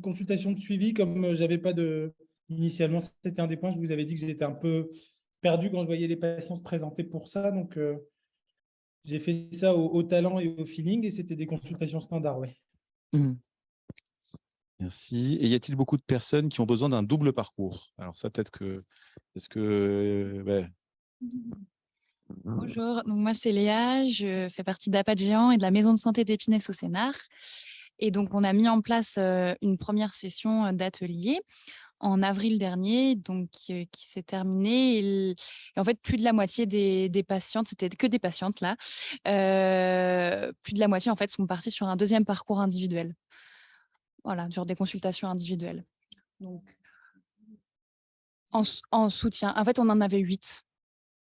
consultations de suivi, comme j'avais pas de... Initialement, c'était un des points, je vous avais dit que j'étais un peu perdu quand je voyais les patients se présenter pour ça. Donc, j'ai fait ça au talent et au feeling, et c'était des consultations standards, oui. Merci. Et y a-t-il beaucoup de personnes qui ont besoin d'un double parcours? Alors ça, peut-être que... Est-ce que... Bonjour, donc moi c'est Léa, je fais partie d'APA de Géant et de la maison de santé d'Épinay sous Sénart. Et donc on a mis en place une première session d'atelier en avril dernier, donc qui s'est terminée. Et en fait, plus de la moitié des patientes, c'était que des patientes là, plus de la moitié en fait sont parties sur un deuxième parcours individuel. Voilà, sur des consultations individuelles. Donc, en soutien. En fait, on en avait 8.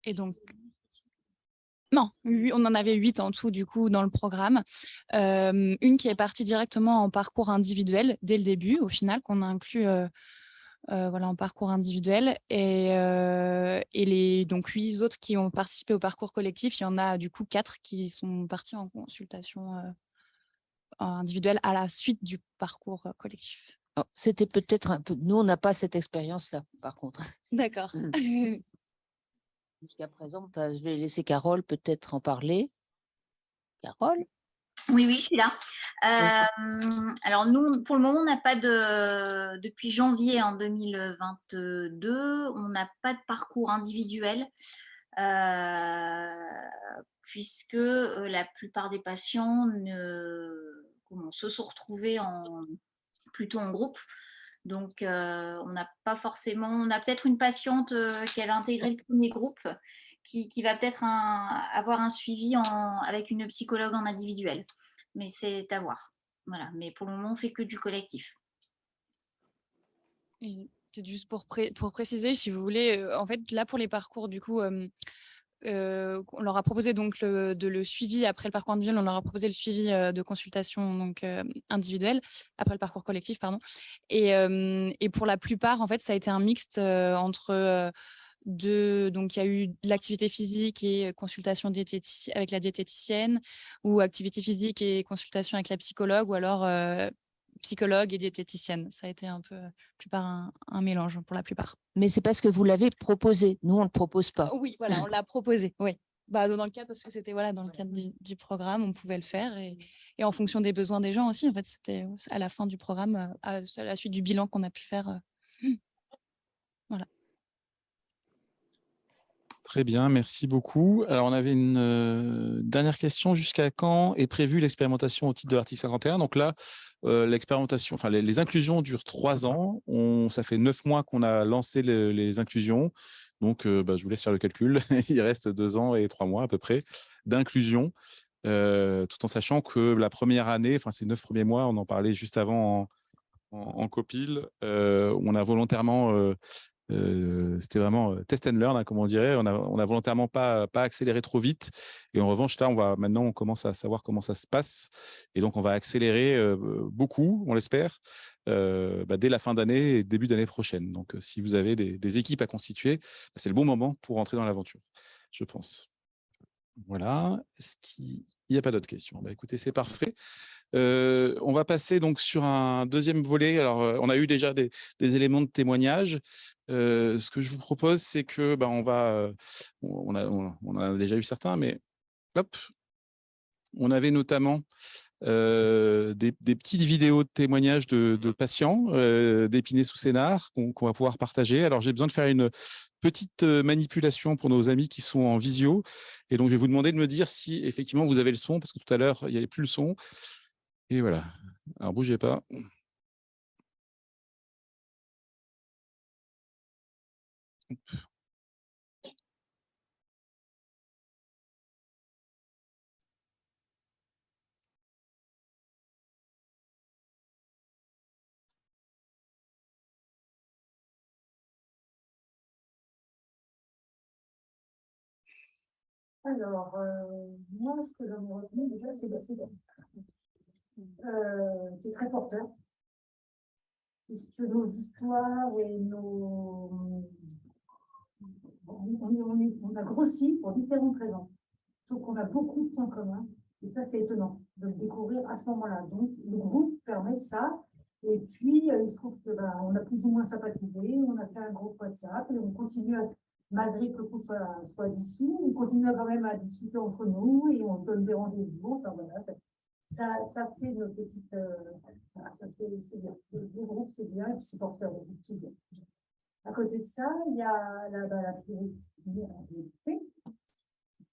Et donc, non, on en avait 8 en tout, du coup, dans le programme. Une qui est partie directement en parcours individuel dès le début, au final, qu'on a inclus en parcours individuel. Et les donc 8 autres qui ont participé au parcours collectif, il y en a du coup 4 qui sont partis en consultation individuelle à la suite du parcours collectif. C'était peut-être un peu… Nous, on n'a pas cette expérience-là, par contre. D'accord. Jusqu'à présent, je vais laisser Carole peut-être en parler. Carole? Oui, je suis là. Alors nous, pour le moment, on n'a pas depuis janvier en 2022, on n'a pas de parcours individuel puisque la plupart des patients se sont retrouvés plutôt en groupe. Donc, on n'a pas forcément… On a peut-être une patiente qui avait intégré le premier groupe qui va peut-être avoir un suivi avec une psychologue en individuel. Mais c'est à voir. Voilà. Mais pour le moment, on ne fait que du collectif. Et peut-être juste pour préciser, si vous voulez, en fait, là, pour les parcours, du coup, on leur a proposé donc le suivi après le parcours individuel, on leur a proposé le suivi de consultation donc, individuelle, après le parcours collectif, pardon. Et pour la plupart, en fait, ça a été un mixte entre donc il y a eu de l'activité physique et consultation avec la diététicienne, ou activité physique et consultation avec la psychologue, ou alors psychologue et diététicienne. Ça a été un peu un mélange pour la plupart. Mais c'est parce que vous l'avez proposé. Nous, on ne le propose pas. Oui, voilà, on l'a proposé, oui. Dans le cadre, parce que c'était dans le cadre du programme, on pouvait le faire, et en fonction des besoins des gens aussi. En fait, c'était à la fin du programme, à la suite du bilan qu'on a pu faire. Voilà. Très bien, merci beaucoup. Alors, on avait une dernière question. Jusqu'à quand est prévue l'expérimentation au titre de l'article 51? Donc là, l'expérimentation, enfin, les inclusions durent 3 ans. Ça fait 9 mois qu'on a lancé les inclusions. Donc, je vous laisse faire le calcul. Il reste 2 ans et 3 mois à peu près d'inclusion, tout en sachant que la première année, enfin, ces 9 premiers mois, on en parlait juste avant en copil, on a volontairement… c'était vraiment test and learn, hein, comme on dirait. On a volontairement pas accéléré trop vite. Et en revanche, là, maintenant, on commence à savoir comment ça se passe. Et donc, on va accélérer beaucoup, on l'espère, dès la fin d'année et début d'année prochaine. Donc, si vous avez des équipes à constituer, c'est le bon moment pour entrer dans l'aventure, je pense. Voilà. Est-ce qu'il n'y a pas d'autres questions? Écoutez, c'est parfait. On va passer donc sur un deuxième volet. Alors, on a eu déjà des éléments de témoignage. Ce que je vous propose, c'est que on en a déjà eu certains, mais hop, on avait notamment des petites vidéos de témoignages de patients d'Épinay sous Sénart qu'on va pouvoir partager. Alors, j'ai besoin de faire une petite manipulation pour nos amis qui sont en visio. Et donc, je vais vous demander de me dire si effectivement vous avez le son, parce que tout à l'heure, il n'y avait plus le son. Et voilà. Alors, bougez pas. Alors, moi, ce que j'en ai retenu déjà, c'est c'est très porteur, puisque nos histoires et on a grossi pour différentes raisons, sauf qu'on a beaucoup de points communs, et ça, c'est étonnant de le découvrir à ce moment-là. Donc, le groupe permet ça, et puis, il se trouve que on a plus ou moins sympathisé, on a fait un groupe WhatsApp, et on continue malgré que le groupe soit dissous, on continue quand même à discuter entre nous, et on donne des rendez-vous. Enfin, voilà, ça fait une petite… c'est bien. Le groupe, c'est bien, et puis c'est porteur de toujours. À côté de ça, il y a la pluralité.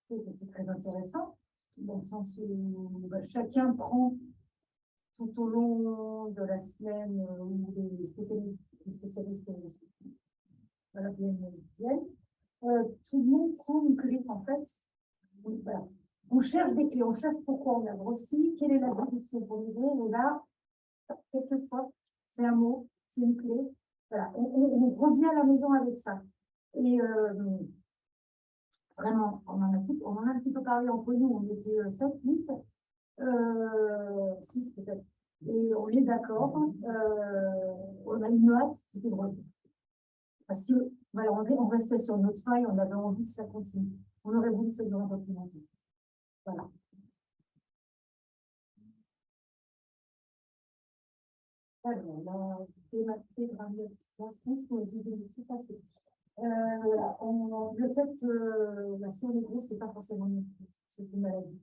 C'est très intéressant, dans le sens où chacun prend tout au long de la semaine où les spécialistes viennent, tout le monde prend une clé, en fait. Donc, voilà. On cherche des clés, on cherche pourquoi on a grossi, quelle est la solution pour l'aider, et là, quelquefois, c'est un mot, c'est une clé. Voilà, on revient à la maison avec ça. Et vraiment, on en a un petit peu parlé entre nous, on était 7, 8, 6 peut-être. Et on est d'accord, on a une hâte, c'était drôle. Parce que, voilà, on restait sur notre faille, on avait envie que ça continue. On aurait voulu que ça dure un peu plus longtemps. Voilà. Alors, la dématérialisation, voilà, le fait, si on est gros, c'est pas forcément c'est une maladie.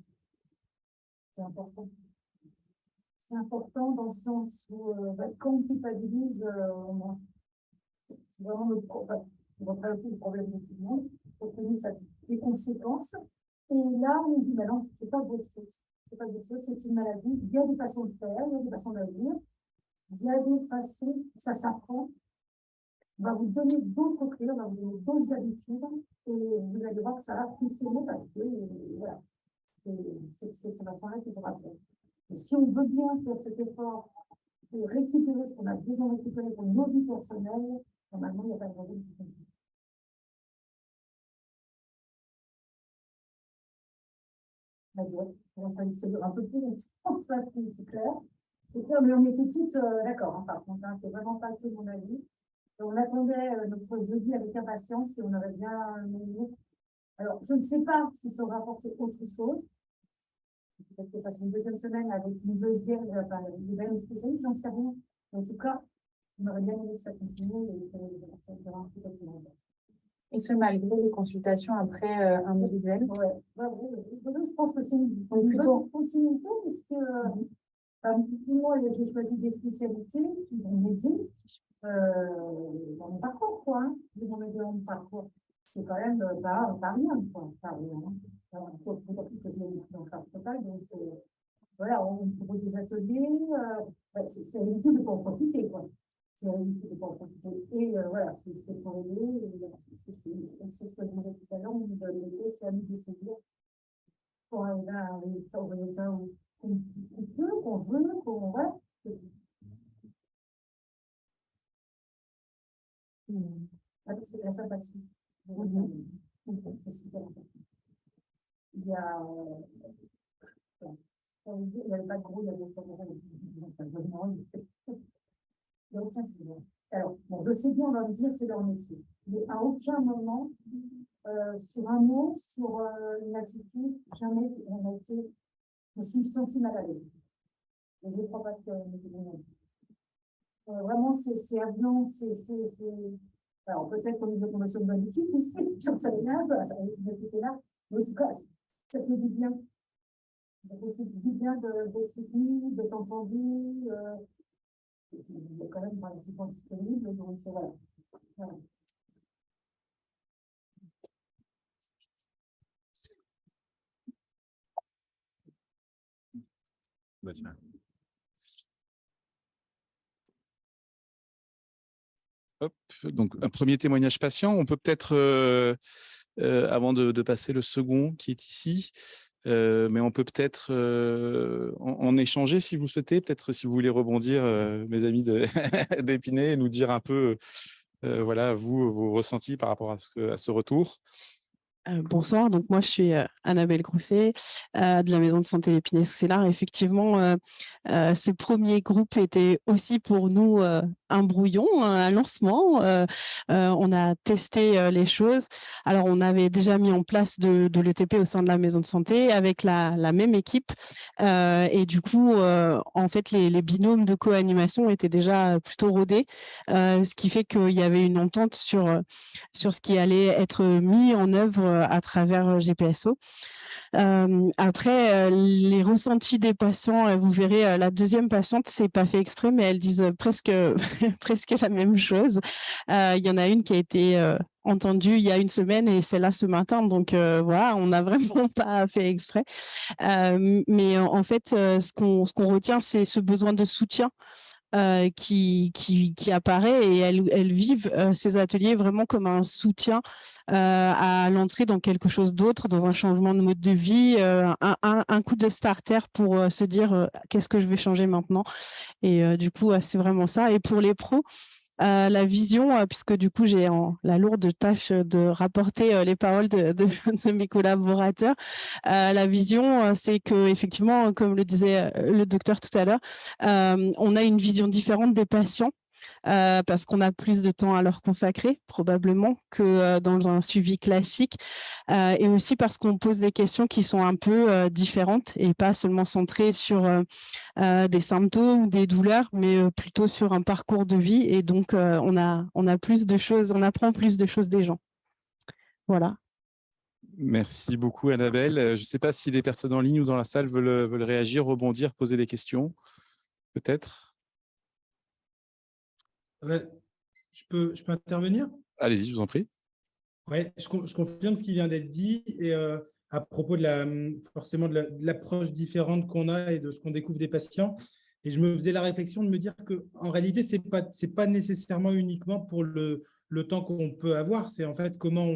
C'est important. C'est important dans le sens où quand on culpabilise, c'est vraiment le problème. On va pas le problème de tout le monde. Donc, ça a des conséquences. Et là, on dit, mais non, c'est pas votre faute. C'est pas votre faute, c'est une maladie. Il y a des façons de faire, il y a des façons d'agir. Il y a des façons, ça s'apprend. On va vous donner d'autres clés, on va vous donner d'autres habitudes. Et vous allez voir que ça va fonctionner parce que, voilà, c'est cette façon-là qu'il faudra faire. Et si on veut bien faire cet effort de récupérer ce qu'on a besoin de récupérer pour nos vies personnelles, normalement, il n'y a pas de raison de faire ça. Enfin, c'est un peu plus longtemps, ça, c'est clair. C'est clair, mais on était toutes d'accord, hein, par contre, hein, c'est vraiment pas tout mon avis. Et on attendait notre jeudi avec impatience et on aurait bien aimé. Alors, je ne sais pas si ça aura apporté autre chose. Peut-être que fasse une deuxième semaine avec une deuxième, une spécialiste, j'en sais rien. En tout cas, on aurait bien aimé que ça continue et que ça sera un peu plus longtemps. Et ce, malgré les consultations après individuelles. Ouais, je pense que c'est une bonne continuité parce que moi, j'ai choisi des spécialités qui vont m'aider dans mon parcours, quoi. Hein, dans mon parcours. C'est quand même pas rien, quoi. Pas rien. Il faut plus que j'ai une prise en charge totale. Donc, voilà, on propose des ateliers. C'est l'éviter de ne pas en profiter, quoi. C'est l'éviter de ne pas en profiter. Et voilà, c'est pour aider. C'est ce que je disais tout à l'heure, on nous donne l'aider, c'est à nous de saisir pour arriver à un résultat qu'on peut, qu'on veut, qu'on va. C'est la sympathie. C'est super important. Il y a pas de gros, il y a des alors, bon, je sais bien, on va me dire, c'est leur métier. Mais à aucun moment, sur un mot, sur une attitude, jamais on a été aussi senti mal à l'aise. Je ne crois pas que vraiment, c'est avenant, alors peut-être qu'on est tombé sur une bonne équipe ici, j'en sais rien, ça était là. Mais en tout cas, ça fait du bien. Ça fait du bien d'être soutenu, d'être entendu. Il y a quand même pas un petit point disponible, donc voilà. Hop, donc un premier témoignage patient. On peut peut-être, avant de passer le second qui est ici, mais on peut peut-être en échanger si vous souhaitez, peut-être si vous voulez rebondir, mes amis d'Épinay, et nous dire un peu, voilà, vos ressentis par rapport à ce retour. Bonsoir, donc moi je suis Annabelle Grousset de la maison de santé d'Épinay-sous-Sénart. Effectivement, ce premier groupe était aussi pour nous un brouillon, un lancement. On a testé les choses. Alors on avait déjà mis en place de l'ETP au sein de la maison de santé avec la même équipe et du coup, en fait, les binômes de co-animation étaient déjà plutôt rodés, ce qui fait qu'il y avait une entente sur ce qui allait être mis en œuvre à travers GPSO. Après, les ressentis des patients, vous verrez, la deuxième patiente, c'est pas fait exprès, mais elles disent presque la même chose. Il y en a une qui a été entendue il y a une semaine et celle-là ce matin, donc voilà, on n'a vraiment pas fait exprès. Mais en fait, ce qu'on retient, c'est ce besoin de soutien qui apparaît et elles vivent ces ateliers vraiment comme un soutien à l'entrée dans quelque chose d'autre, dans un changement de mode de vie, un coup de starter pour se dire qu'est-ce que je vais changer maintenant. Et du coup, c'est vraiment ça. Et pour les pros, la vision, puisque du coup j'ai la lourde tâche de rapporter les paroles de mes collaborateurs, la vision, c'est que effectivement, comme le disait le docteur tout à l'heure, on a une vision différente des patients. parce qu'on a plus de temps à leur consacrer, probablement, que dans un suivi classique, et aussi parce qu'on pose des questions qui sont un peu différentes et pas seulement centrées sur des symptômes ou des douleurs, mais plutôt sur un parcours de vie. Et donc, on a plus de choses, on apprend plus de choses des gens. Voilà. Merci beaucoup, Annabelle. Je ne sais pas si des personnes en ligne ou dans la salle veulent réagir, rebondir, poser des questions, peut-être. Je peux intervenir? Allez-y, je vous en prie. Oui, je confirme ce qui vient d'être dit. Et à propos forcément de l'approche différente qu'on a et de ce qu'on découvre des patients. Et je me faisais la réflexion de me dire qu'en réalité, ce n'est pas nécessairement uniquement pour le temps qu'on peut avoir. C'est en fait comment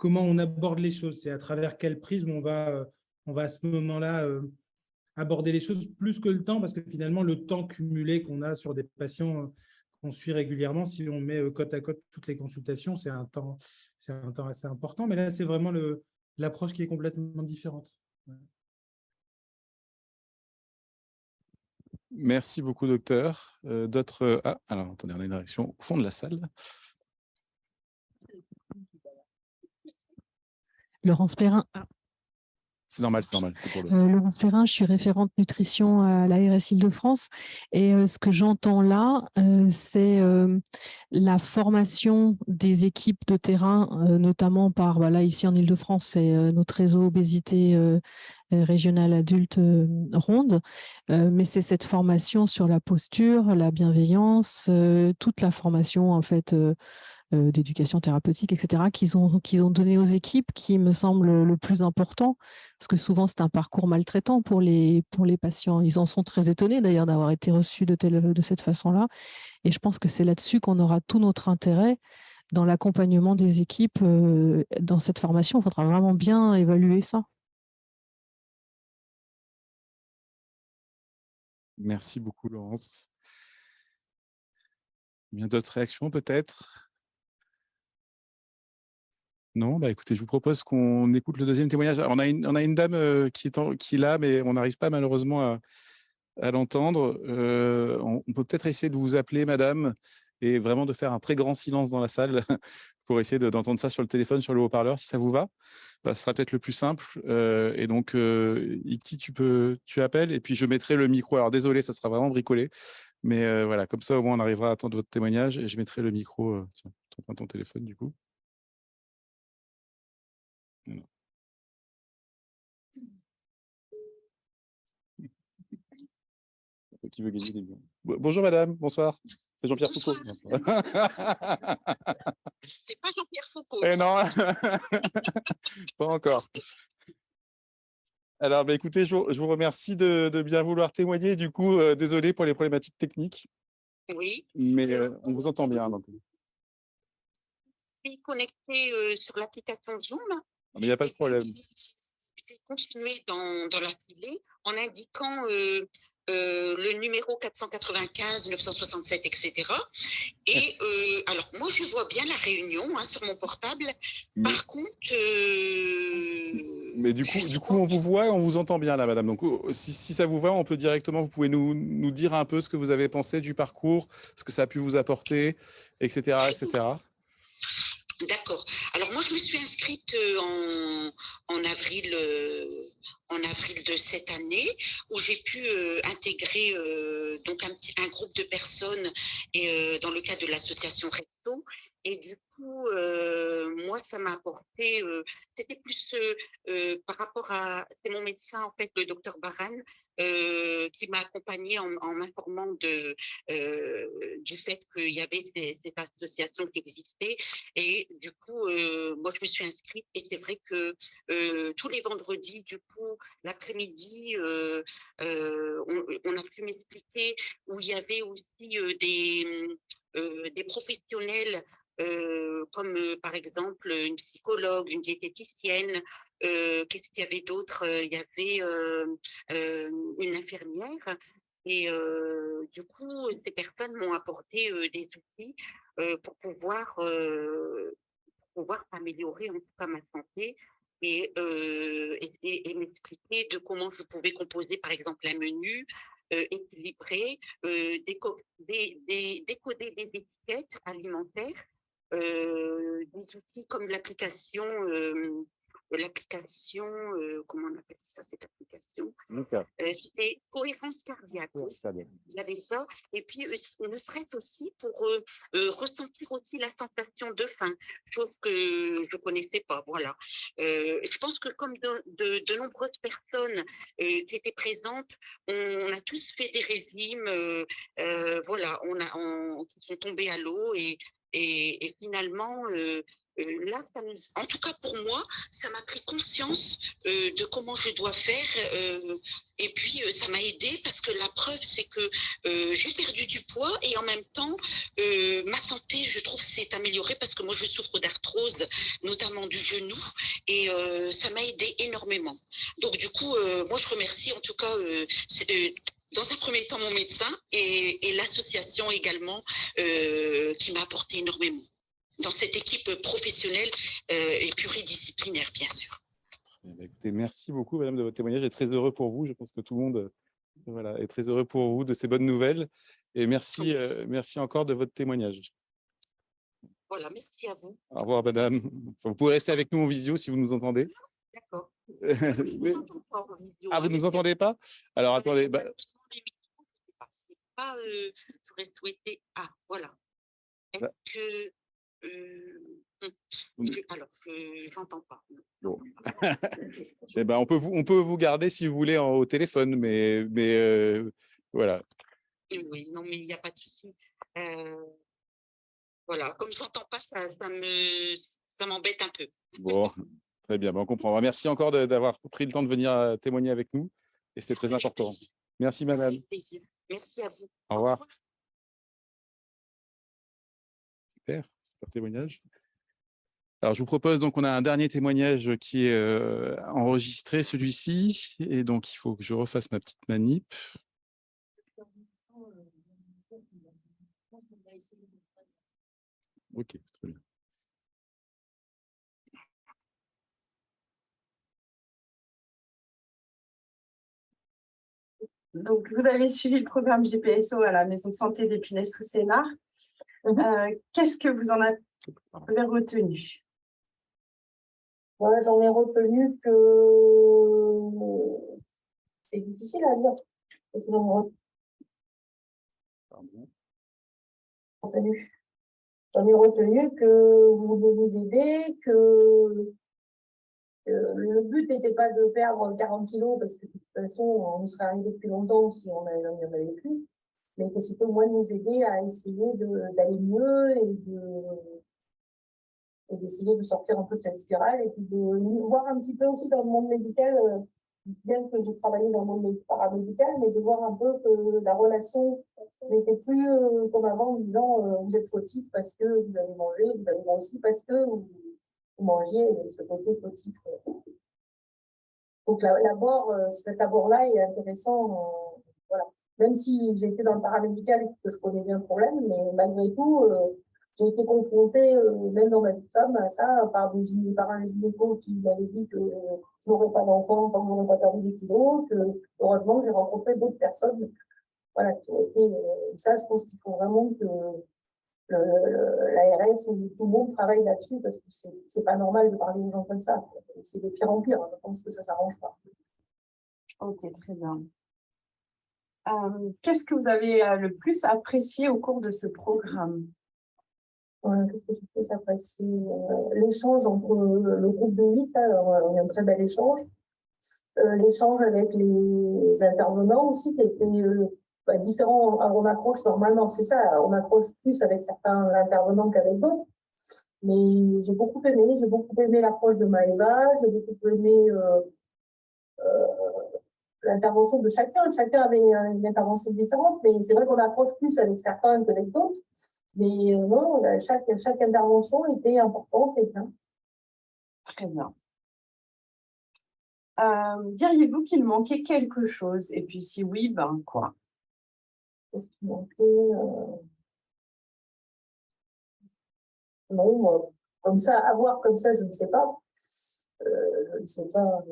on aborde les choses. C'est à travers quel prisme on va à ce moment-là aborder les choses plus que le temps, parce que finalement, le temps cumulé qu'on a sur des patients qu'on suit régulièrement, si on met côte à côte toutes les consultations, c'est un temps assez important. Mais là, c'est vraiment l'approche qui est complètement différente. Merci beaucoup, docteur. D'autres... Ah, alors, attendez, on a une réaction au fond de la salle. Laurence Perrin. C'est normal, c'est normal. C'est pour Laurence Perrin, je suis référente nutrition à l'ARS Île-de-France. Et ce que j'entends là, c'est la formation des équipes de terrain, notamment par, là, ici en Île-de-France, c'est notre réseau obésité régionale adulte ronde. Mais c'est cette formation sur la posture, la bienveillance, toute la formation, en fait, d'éducation thérapeutique, etc., qu'ils ont donné aux équipes, qui me semble le plus important, parce que souvent c'est un parcours maltraitant pour les patients. Ils en sont très étonnés d'ailleurs d'avoir été reçus de cette façon-là, et je pense que c'est là-dessus qu'on aura tout notre intérêt dans l'accompagnement des équipes dans cette formation. Il faudra vraiment bien évaluer ça. Merci beaucoup, Laurence. Bien d'autres réactions peut-être? Non, écoutez, je vous propose qu'on écoute le deuxième témoignage. On a une dame qui est là, mais on n'arrive pas malheureusement à l'entendre. On peut peut-être essayer de vous appeler, madame, et vraiment de faire un très grand silence dans la salle pour essayer d'entendre ça sur le téléphone, sur le haut-parleur, si ça vous va. Ce sera peut-être le plus simple. Et donc, Icti, tu appelles, et puis je mettrai le micro. Alors, désolé, ça sera vraiment bricolé, mais voilà, comme ça, au moins, on arrivera à attendre votre témoignage, et je mettrai le micro. Tiens, tu prends ton téléphone, du coup. Qui veut gagner des millions. Bonjour madame, bonsoir. C'est Jean-Pierre Foucault. C'est pas Jean-Pierre Foucault. Eh non, pas encore. Alors, écoutez, je vous remercie de bien vouloir témoigner. Du coup, désolé pour les problématiques techniques. Oui. Mais on vous entend bien. Donc. Je suis connectée sur l'application Zoom. Mais il n'y a pas de problème. Je vais continuer dans la filée en indiquant le numéro 495, 967, etc. Et alors, moi, je vois bien la réunion sur mon portable. Par contre... Mais du coup, on vous voit et on vous entend bien là, madame. Donc, si ça vous va, on peut directement, vous pouvez nous dire un peu ce que vous avez pensé du parcours, ce que ça a pu vous apporter, etc., etc. D'accord. Alors, moi, je me suis inscrite en avril de cette année, où j'ai pu intégrer donc un groupe de personnes dans le cadre de l'association Resto. Et du coup, moi, ça m'a apporté, c'était plus par rapport à, c'est mon médecin, en fait, le docteur Baran, qui m'a accompagnée en m'informant du fait qu'il y avait cette association qui existait. Et du coup, moi, je me suis inscrite, et c'est vrai que tous les vendredis, du coup, l'après-midi, on a pu m'expliquer où il y avait aussi des professionnels comme par exemple une psychologue, une diététicienne, qu'est-ce qu'il y avait d'autre? Il y avait une infirmière, et du coup, ces personnes m'ont apporté des outils pour pouvoir améliorer en tout cas ma santé et m'expliquer de comment je pouvais composer par exemple un menu, équilibrée, décoder des étiquettes alimentaires, des outils comme l'application, comment on appelle ça, cette application? C'était cohérence cardiaque. Vous avez ça. Et puis, ne serait-ce aussi pour ressentir aussi la sensation de faim, chose que je ne connaissais pas. Voilà. Je pense que comme de nombreuses personnes qui étaient présentes, on a tous fait des régimes, voilà, qui sont tombés à l'eau et finalement, là, en tout cas pour moi, ça m'a pris conscience de comment je dois faire et puis ça m'a aidé parce que la preuve c'est que j'ai perdu du poids et en même temps ma santé je trouve s'est améliorée parce que moi je souffre d'arthrose notamment du genou et ça m'a aidé énormément. Donc du coup moi je remercie en tout cas dans un premier temps mon médecin et l'association également qui m'a apporté énormément dans cette équipe professionnelle et pluridisciplinaire, bien sûr. Écoutez, merci beaucoup, madame, de votre témoignage. Je suis très heureux pour vous. Je pense que tout le monde est très heureux pour vous de ces bonnes nouvelles. Et merci, merci encore de votre témoignage. Voilà, merci à vous. Au revoir, madame. Vous pouvez rester avec nous en visio si vous nous entendez. D'accord. Oui. Ah, vous ne nous entendez pas? Alors, attendez. C'est pas, j'aurais souhaité. Ah, voilà. Est-ce que. Alors, je n'entends pas. Bon. Eh ben, on peut vous garder si vous voulez au téléphone, mais voilà. Oui, non, mais il n'y a pas de souci. Voilà, comme je n'entends pas, ça m'embête un peu. Bon, très bien, on comprend. Merci encore d'avoir pris le temps de venir témoigner avec nous. Et c'était très important. Merci, madame. Merci à vous. Au revoir. Super témoignage. Alors, je vous propose donc, on a un dernier témoignage qui est enregistré, celui-ci, et donc il faut que je refasse ma petite manip. Ok, très bien. Donc, vous avez suivi le programme GPSO à la maison de santé d'Épinay-sous-Sénart. Qu'est-ce que vous en avez retenu? Moi, j'en ai retenu que c'est difficile à dire. J'en ai retenu que vous voulez nous aider, que le but n'était pas de perdre 40 kilos parce que de toute façon, on serait arrivé depuis longtemps si on avait plus, mais que c'était au moins de nous aider à essayer d'aller mieux et d'essayer de sortir un peu de cette spirale et puis de nous voir un petit peu aussi dans le monde médical, bien que j'ai travaillé dans le monde paramédical, mais de voir un peu que la relation n'était plus comme avant en disant vous êtes fautif parce que vous avez mangé aussi parce que vous mangiez ce côté fautif. Donc l'abord, cet abord-là est intéressant, voilà. Même si j'ai été dans le paramédical et que je connais bien le problème, mais malgré tout, j'ai été confrontée, même dans ma vie de femme, à ça, par un gynéco qui m'avait dit que je n'aurais pas d'enfant tant que je n'aurais pas perdu des kilos, que heureusement j'ai rencontré d'autres personnes, voilà, qui ont été, ça je pense qu'il faut vraiment que l'ARS ou tout le monde travaille là-dessus parce que c'est pas normal de parler aux gens comme ça. C'est de pire en pire. Je pense que ça s'arrange pas. Ok, très bien. Qu'est-ce que vous avez le plus apprécié au cours de ce programme? Qu'est-ce que j'ai plus apprécié? L'échange entre le groupe de 8, on a eu un très bel échange. L'échange avec les intervenants aussi, qui était différent en approche normalement, c'est ça, on approche plus avec certains intervenants qu'avec d'autres. Mais j'ai beaucoup aimé l'approche de Maëva, j'ai beaucoup aimé l'intervention de chacun. Chacun avait une intervention différente, mais c'est vrai qu'on approche plus avec certains qu'avec d'autres. Mais non, chaque intervention était importante et bien. Très bien. Diriez-vous qu'il manquait quelque chose? Et puis si oui, ben quoi? Qu'est-ce qui manquait? Non, comme ça, avoir comme ça, je ne sais pas. Je ne sais pas.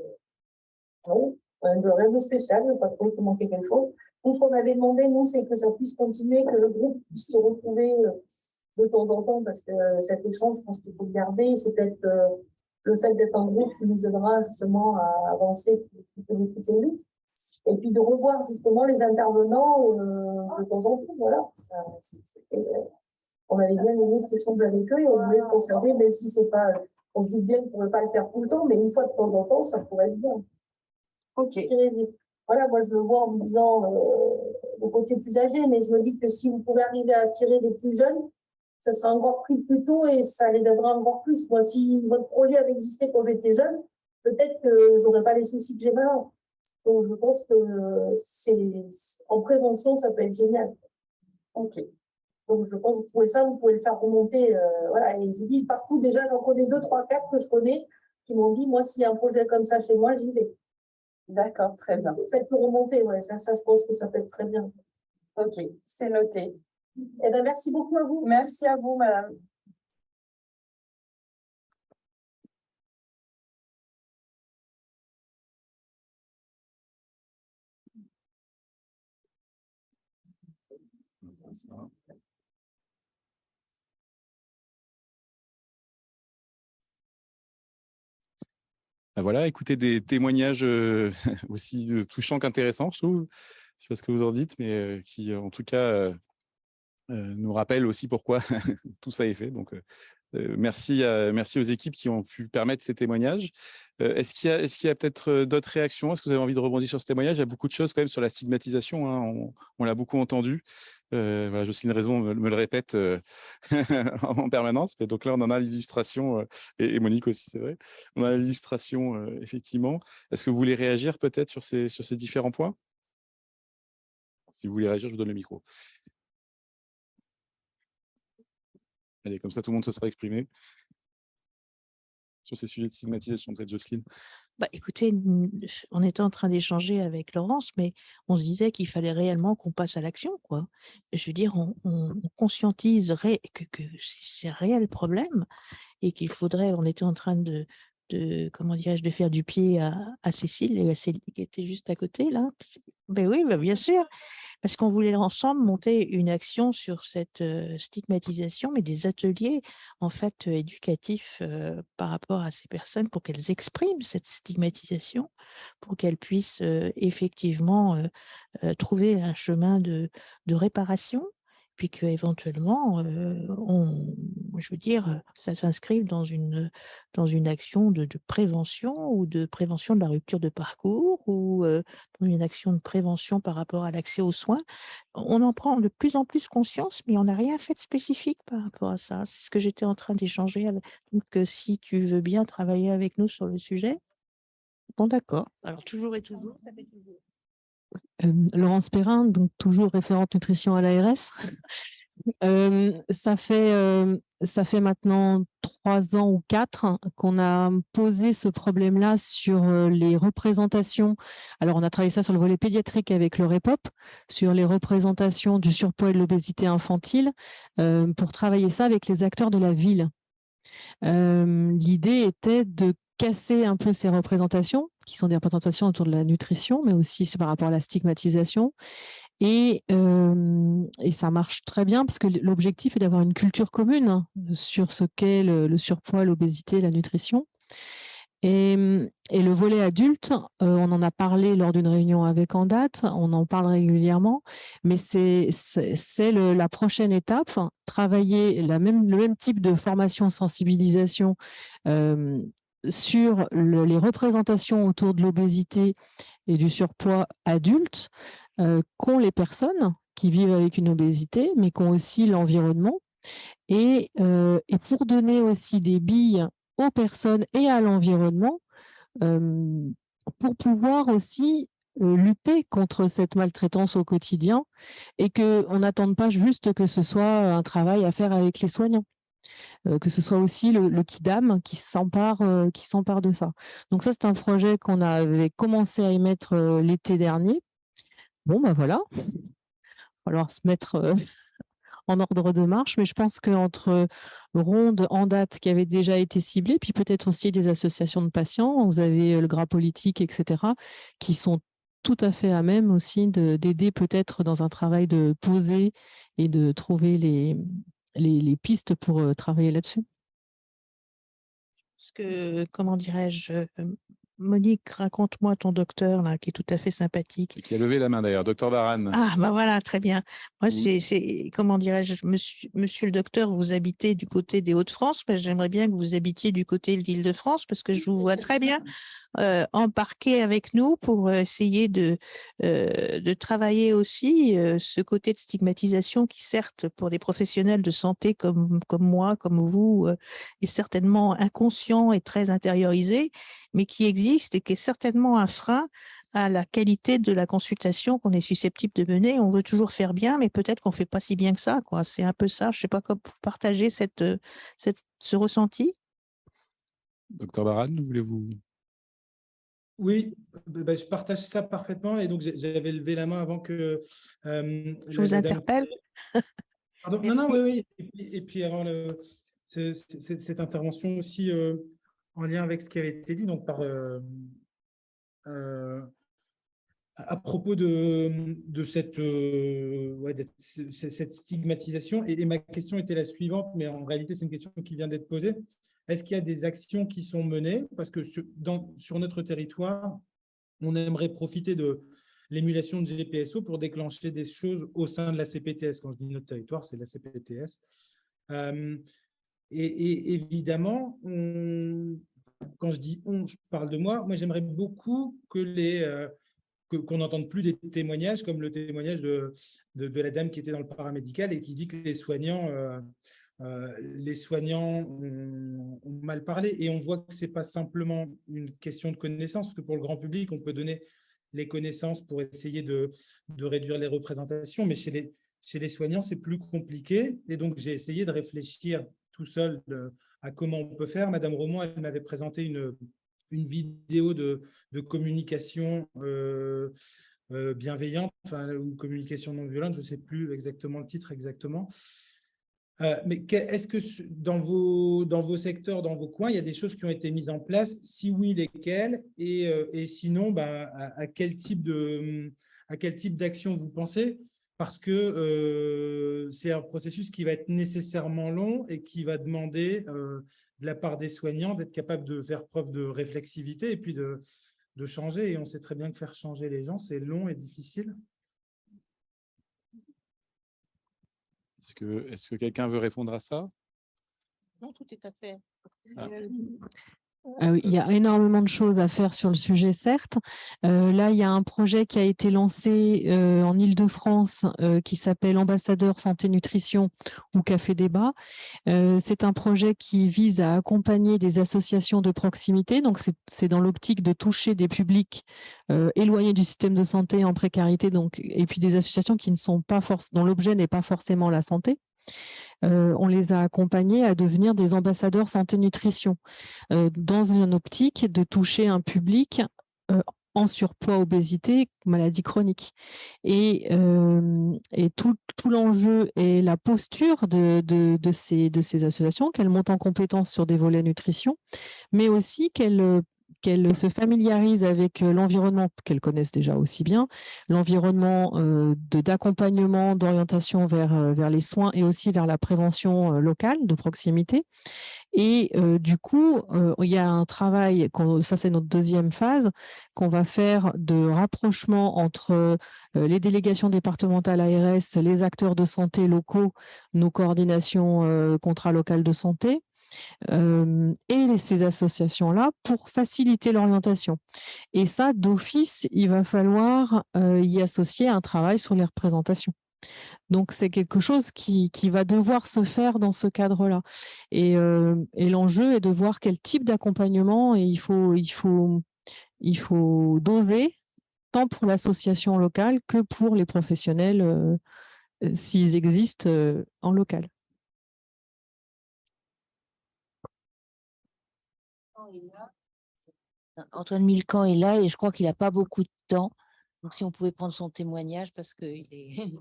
Non, rien de spécial, je n'ai pas trouvé qu'il manquait quelque chose. Tout ce qu'on avait demandé, nous, c'est que ça puisse continuer, que le groupe puisse se retrouver de temps en temps, parce que cet échange, je pense qu'il faut le garder. C'est peut-être le fait d'être en groupe qui nous aidera justement à avancer plus vite. Et puis de revoir justement les intervenants de temps en temps. Voilà. On avait bien aimé cet échange avec eux et on voulait le conserver, même si c'est pas. On se dit bien qu'on ne pourrait pas le faire tout le temps, mais une fois de temps en temps, ça pourrait être bien. Ok. Voilà, moi je le vois en me disant le côté plus âgé, mais je me dis que si vous pouvez arriver à attirer les plus jeunes, ça sera encore pris plus tôt et ça les aidera encore plus. Moi, si votre projet avait existé quand j'étais jeune, peut-être que je n'aurais pas les soucis que j'ai maintenant. Donc, je pense que en prévention, ça peut être génial. Ok. Donc, je pense que vous pouvez le faire remonter. Voilà. Et je dis partout, déjà, j'en connais 2, 3, 4 que je connais qui m'ont dit, moi, s'il y a un projet comme ça chez moi, j'y vais. D'accord, très bien. Faites-le remonter, ouais, ça, je pense que ça peut être très bien. Ok, c'est noté. Eh bien, merci beaucoup à vous. Merci à vous, madame. Voilà, écoutez des témoignages aussi touchants qu'intéressants, je trouve. Je ne sais pas ce que vous en dites, mais qui, en tout cas, nous rappellent aussi pourquoi tout ça est fait. Donc, merci aux équipes qui ont pu permettre ces témoignages. Est-ce qu'il y a peut-être d'autres réactions? Est-ce que vous avez envie de rebondir sur ce témoignage? Il y a beaucoup de choses quand même sur la stigmatisation, hein, on l'a beaucoup entendu. Voilà, Jocelyne Raison me le répète en permanence. Mais donc là, on en a l'illustration, et Monique aussi, c'est vrai. On a l'illustration, effectivement. Est-ce que vous voulez réagir peut-être sur ces différents points? Si vous voulez réagir, je vous donne le micro. Allez, comme ça, tout le monde se sera exprimé sur ces sujets de stigmatisation, peut-être Jocelyne. Écoutez, on était en train d'échanger avec Laurence, mais on se disait qu'il fallait réellement qu'on passe à l'action, quoi. Je veux dire, on conscientise que c'est un réel problème et qu'il faudrait, on était en train de comment dirais-je, de faire du pied à Cécile, et Cécile qui était juste à côté, là. Ben oui, bien sûr. Parce qu'on voulait ensemble monter une action sur cette stigmatisation, mais des ateliers en fait éducatifs par rapport à ces personnes pour qu'elles expriment cette stigmatisation, pour qu'elles puissent effectivement trouver un chemin de réparation, puis qu'éventuellement, je veux dire, ça s'inscrive dans une action de prévention ou de prévention de la rupture de parcours ou dans une action de prévention par rapport à l'accès aux soins. On en prend de plus en plus conscience, mais on n'a rien fait de spécifique par rapport à ça. C'est ce que j'étais en train d'échanger avec. Donc, si tu veux bien travailler avec nous sur le sujet, bon, d'accord. Alors, toujours et toujours, ça fait toujours. Laurence Perrin, donc toujours référente nutrition à l'ARS. Ça fait maintenant 3 ans ou 4 qu'on a posé ce problème-là sur les représentations. Alors, on a travaillé ça sur le volet pédiatrique avec le REPOP, sur les représentations du surpoids et de l'obésité infantile, pour travailler ça avec les acteurs de la ville. L'idée était de casser un peu ces représentations, qui sont des représentations autour de la nutrition, mais aussi par rapport à la stigmatisation. Et ça marche très bien parce que l'objectif est d'avoir une culture commune sur ce qu'est le surpoids, l'obésité, la nutrition. Et le volet adulte, on en a parlé lors d'une réunion avec Andat, on en parle régulièrement, mais c'est la prochaine étape, travailler le même type de formation, sensibilisation sur les représentations autour de l'obésité et du surpoids adulte qu'ont les personnes qui vivent avec une obésité, mais qu'ont aussi l'environnement, et pour donner aussi des billes aux personnes et à l'environnement pour pouvoir aussi lutter contre cette maltraitance au quotidien et qu'on n'attende pas juste que ce soit un travail à faire avec les soignants, que ce soit aussi le Kidam qui s'empare de ça. Donc ça, c'est un projet qu'on avait commencé à émettre l'été dernier. Bon, ben voilà, il va falloir se mettre en ordre de marche, mais je pense qu'entre Ronde, Andat qui avait déjà été ciblée, puis peut-être aussi des associations de patients, vous avez le Gras politique, etc., qui sont tout à fait à même aussi d'aider peut-être dans un travail de poser et de trouver les pistes pour travailler là-dessus. Parce que, comment dirais-je, Monique, raconte-moi ton docteur, là, qui est tout à fait sympathique. Qui a levé la main d'ailleurs, docteur Varane. Ah, bah voilà, très bien. Moi, Oui. c'est, comment dirais-je, monsieur le docteur, vous habitez du côté des Hauts-de-France, mais j'aimerais bien que vous habitiez du côté de l'Île-de-France, parce que je vous vois très bien embarquer avec nous pour essayer de travailler aussi ce côté de stigmatisation qui, certes, pour des professionnels de santé comme moi, comme vous, est certainement inconscient et très intériorisé, mais qui existe et qui est certainement un frein à la qualité de la consultation qu'on est susceptible de mener. On veut toujours faire bien, mais peut-être qu'on ne fait pas si bien que ça, quoi. C'est un peu ça. Je ne sais pas comment vous partagez ce ressenti. Docteur Varane, voulez-vous? Oui, je partage ça parfaitement. Et donc, j'avais levé la main avant que Je vous interpelle. Pardon, non, oui. Et puis avant cette intervention aussi en lien avec ce qui avait été dit, donc à propos de cette stigmatisation. Et ma question était la suivante, mais en réalité, c'est une question qui vient d'être posée. Est-ce qu'il y a des actions qui sont menées? Parce que sur notre territoire, on aimerait profiter de l'émulation de GPSO pour déclencher des choses au sein de la CPTS. Quand je dis notre territoire, c'est la CPTS. Et évidemment, quand je dis on, je parle de moi. Moi, j'aimerais beaucoup que qu'on n'entende plus des témoignages comme le témoignage de la dame qui était dans le paramédical et qui dit que les soignants ont mal parlé. Et on voit que ce n'est pas simplement une question de connaissance, parce que pour le grand public, on peut donner les connaissances pour essayer de réduire les représentations, mais chez les soignants, c'est plus compliqué. Et donc, j'ai essayé de réfléchir tout seul à comment on peut faire. Madame Romand, elle m'avait présenté une vidéo de communication bienveillante, ou communication non violente, je ne sais plus exactement le titre exactement. Mais est-ce que dans vos secteurs, dans vos coins, il y a des choses qui ont été mises en place? Si oui, lesquelles? Et sinon, à quel type d'action vous pensez? Parce que c'est un processus qui va être nécessairement long et qui va demander de la part des soignants d'être capable de faire preuve de réflexivité et puis de changer. Et on sait très bien que faire changer les gens, c'est long et difficile. Est-ce que quelqu'un veut répondre à ça? Non, tout est à fait. Il y a énormément de choses à faire sur le sujet, certes. Là, il y a un projet qui a été lancé en Île-de-France qui s'appelle Ambassadeur Santé Nutrition ou Café Débat. C'est un projet qui vise à accompagner des associations de proximité. Donc, c'est dans l'optique de toucher des publics éloignés du système de santé en précarité, et puis des associations qui ne sont pas dont l'objet n'est pas forcément la santé. On les a accompagnés à devenir des ambassadeurs santé-nutrition dans une optique de toucher un public en surpoids, obésité, maladie chronique. Et tout l'enjeu est la posture de ces associations, qu'elles montent en compétence sur des volets nutrition, mais aussi qu'elles se familiarisent avec l'environnement qu'elles connaissent déjà aussi bien, l'environnement d'accompagnement, d'orientation vers les soins et aussi vers la prévention locale de proximité. Et du coup, il y a un travail, ça c'est notre deuxième phase, qu'on va faire de rapprochement entre les délégations départementales ARS, les acteurs de santé locaux, nos coordinations contrats locales de santé, et ces associations-là pour faciliter l'orientation. Et ça, d'office, il va falloir y associer un travail sur les représentations. Donc, c'est quelque chose qui va devoir se faire dans ce cadre-là. Et l'enjeu est de voir quel type d'accompagnement il faut doser, tant pour l'association locale que pour les professionnels, s'ils existent en local. Antoine Milcan est là et je crois qu'il n'a pas beaucoup de temps. Donc, si on pouvait prendre son témoignage parce qu'il est…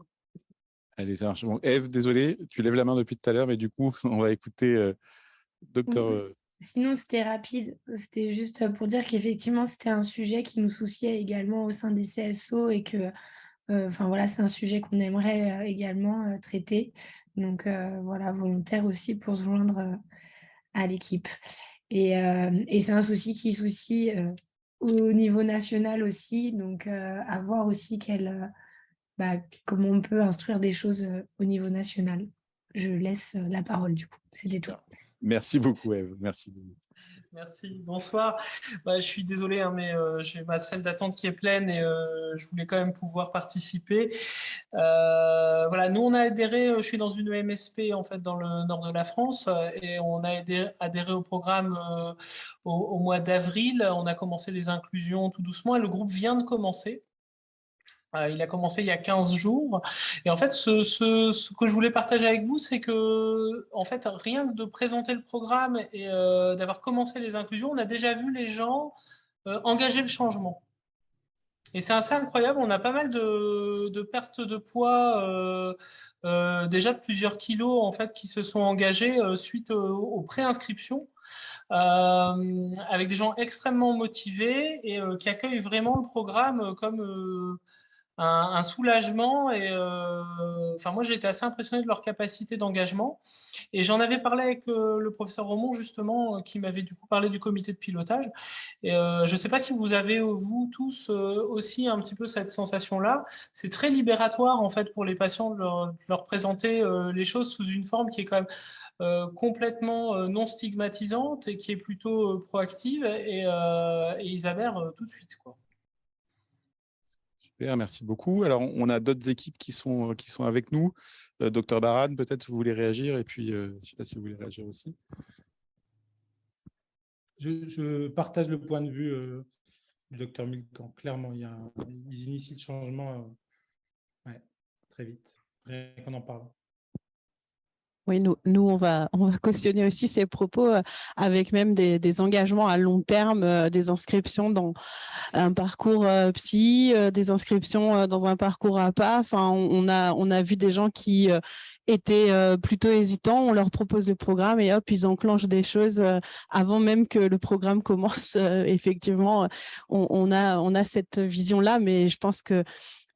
Allez, ça marche. Bon, Ève, désolé, tu lèves la main depuis tout à l'heure, mais du coup, on va écouter docteur Sinon, c'était rapide. C'était juste pour dire qu'effectivement, c'était un sujet qui nous souciait également au sein des CSO et que, enfin voilà, c'est un sujet qu'on aimerait également traiter. Donc voilà, volontaire aussi pour se joindre à l'équipe. Et c'est un souci qui soucie au niveau national aussi. Donc à voir aussi comment on peut instruire des choses au niveau national. Je laisse la parole du coup. C'était tout. Merci beaucoup, Ève. Merci. Merci, bonsoir. Je suis désolé, hein, mais j'ai ma salle d'attente qui est pleine et je voulais quand même pouvoir participer. Voilà, nous on a adhéré, je suis dans une MSP en fait dans le nord de la France et on a adhéré au programme au mois d'avril. On a commencé les inclusions tout doucement et le groupe vient de commencer. Il a commencé il y a 15 jours. Et en fait, ce que je voulais partager avec vous, c'est que, en fait, rien que de présenter le programme et d'avoir commencé les inclusions, on a déjà vu les gens engager le changement. Et c'est assez incroyable, on a pas mal de pertes de poids, déjà de plusieurs kilos, en fait, qui se sont engagés suite aux préinscriptions. Avec des gens extrêmement motivés et qui accueillent vraiment le programme comme un soulagement. Et enfin, moi, j'ai été assez impressionné de leur capacité d'engagement. Et j'en avais parlé avec le professeur Romont, justement, qui m'avait du coup parlé du comité de pilotage. Et je ne sais pas si vous avez, vous tous, aussi un petit peu cette sensation-là. C'est très libératoire, en fait, pour les patients de leur présenter les choses sous une forme qui est quand même complètement non stigmatisante et qui est plutôt proactive. Et ils adhèrent tout de suite, quoi. Super, merci beaucoup. Alors, on a d'autres équipes qui sont avec nous. Docteur Baran, peut-être vous voulez réagir et puis je ne sais pas si vous voulez réagir aussi. Je partage le point de vue du docteur Milcan. Clairement, ils initient le changement très vite. Rien qu'on en parle. Oui, nous on va cautionner aussi ces propos avec même des engagements à long terme, des inscriptions dans un parcours psy, des inscriptions dans un parcours APA. Enfin, on a vu des gens qui étaient plutôt hésitants. On leur propose le programme et hop, ils enclenchent des choses avant même que le programme commence. Effectivement, on a cette vision-là, mais je pense que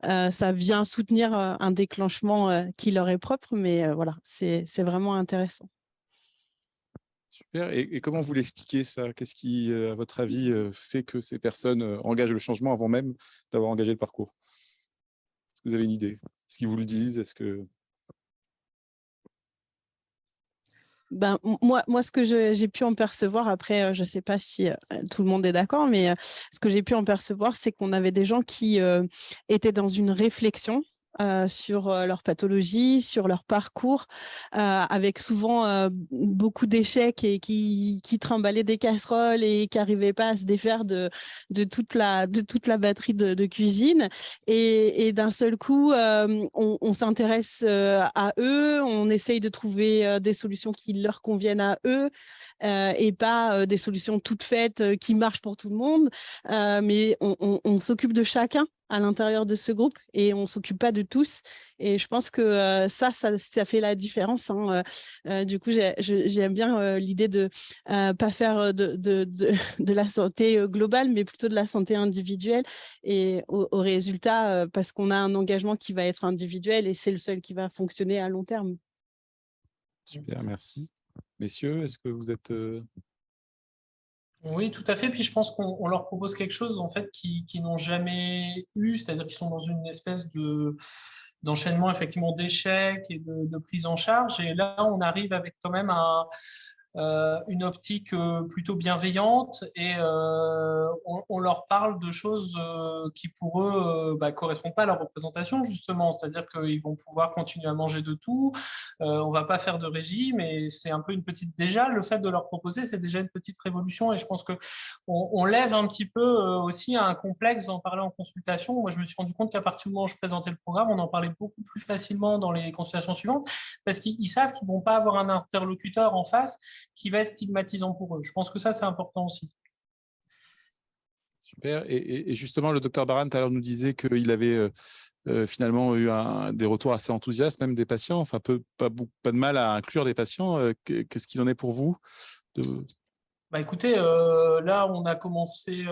ça vient soutenir un déclenchement qui leur est propre, mais voilà, c'est vraiment intéressant. Super. Et comment vous l'expliquez ça? Qu'est-ce qui, à votre avis, fait que ces personnes engagent le changement avant même d'avoir engagé le parcours? Est-ce que vous avez une idée? Est-ce qu'ils vous le disent? Est-ce que... Ben, moi, ce que j'ai pu en percevoir, après, je ne sais pas si tout le monde est d'accord, mais ce que j'ai pu en percevoir, c'est qu'on avait des gens qui étaient dans une réflexion sur leur pathologie, sur leur parcours, avec souvent beaucoup d'échecs et qui trimballaient des casseroles et qui n'arrivaient pas à se défaire de toute la batterie de cuisine. Et d'un seul coup, on s'intéresse à eux, on essaye de trouver des solutions qui leur conviennent à eux. Et pas des solutions toutes faites qui marchent pour tout le monde, mais on s'occupe de chacun à l'intérieur de ce groupe et on ne s'occupe pas de tous. Et je pense que ça fait la différence. Hein. Du coup, j'aime bien l'idée de ne pas faire de la santé globale, mais plutôt de la santé individuelle. Et au résultat, parce qu'on a un engagement qui va être individuel et c'est le seul qui va fonctionner à long terme. Super, merci. Messieurs, est-ce que vous êtes... Oui, tout à fait. Puis je pense qu'on leur propose quelque chose en fait qui n'ont jamais eu, c'est-à-dire qu'ils sont dans une espèce d'enchaînement effectivement d'échecs et de prise en charge. Et là, on arrive avec quand même une optique plutôt bienveillante et on leur parle de choses qui pour eux correspondent pas à leur représentation justement, c'est-à-dire qu'ils vont pouvoir continuer à manger de tout, on va pas faire de régime et c'est un peu une petite, déjà le fait de leur proposer c'est déjà une petite révolution et je pense que on lève un petit peu aussi un complexe d'en parler en consultation. Moi je me suis rendu compte qu'à partir du moment où je présentais le programme, on en parlait beaucoup plus facilement dans les consultations suivantes parce qu'ils savent qu'ils vont pas avoir un interlocuteur en face qui va être stigmatisant pour eux. Je pense que ça, c'est important aussi. Super. Et justement, le docteur Baran, tout à l'heure, nous disait qu'il avait finalement eu des retours assez enthousiastes, même des patients. Enfin, pas de mal à inclure des patients. Qu'est-ce qu'il en est pour vous Écoutez, là, on a commencé.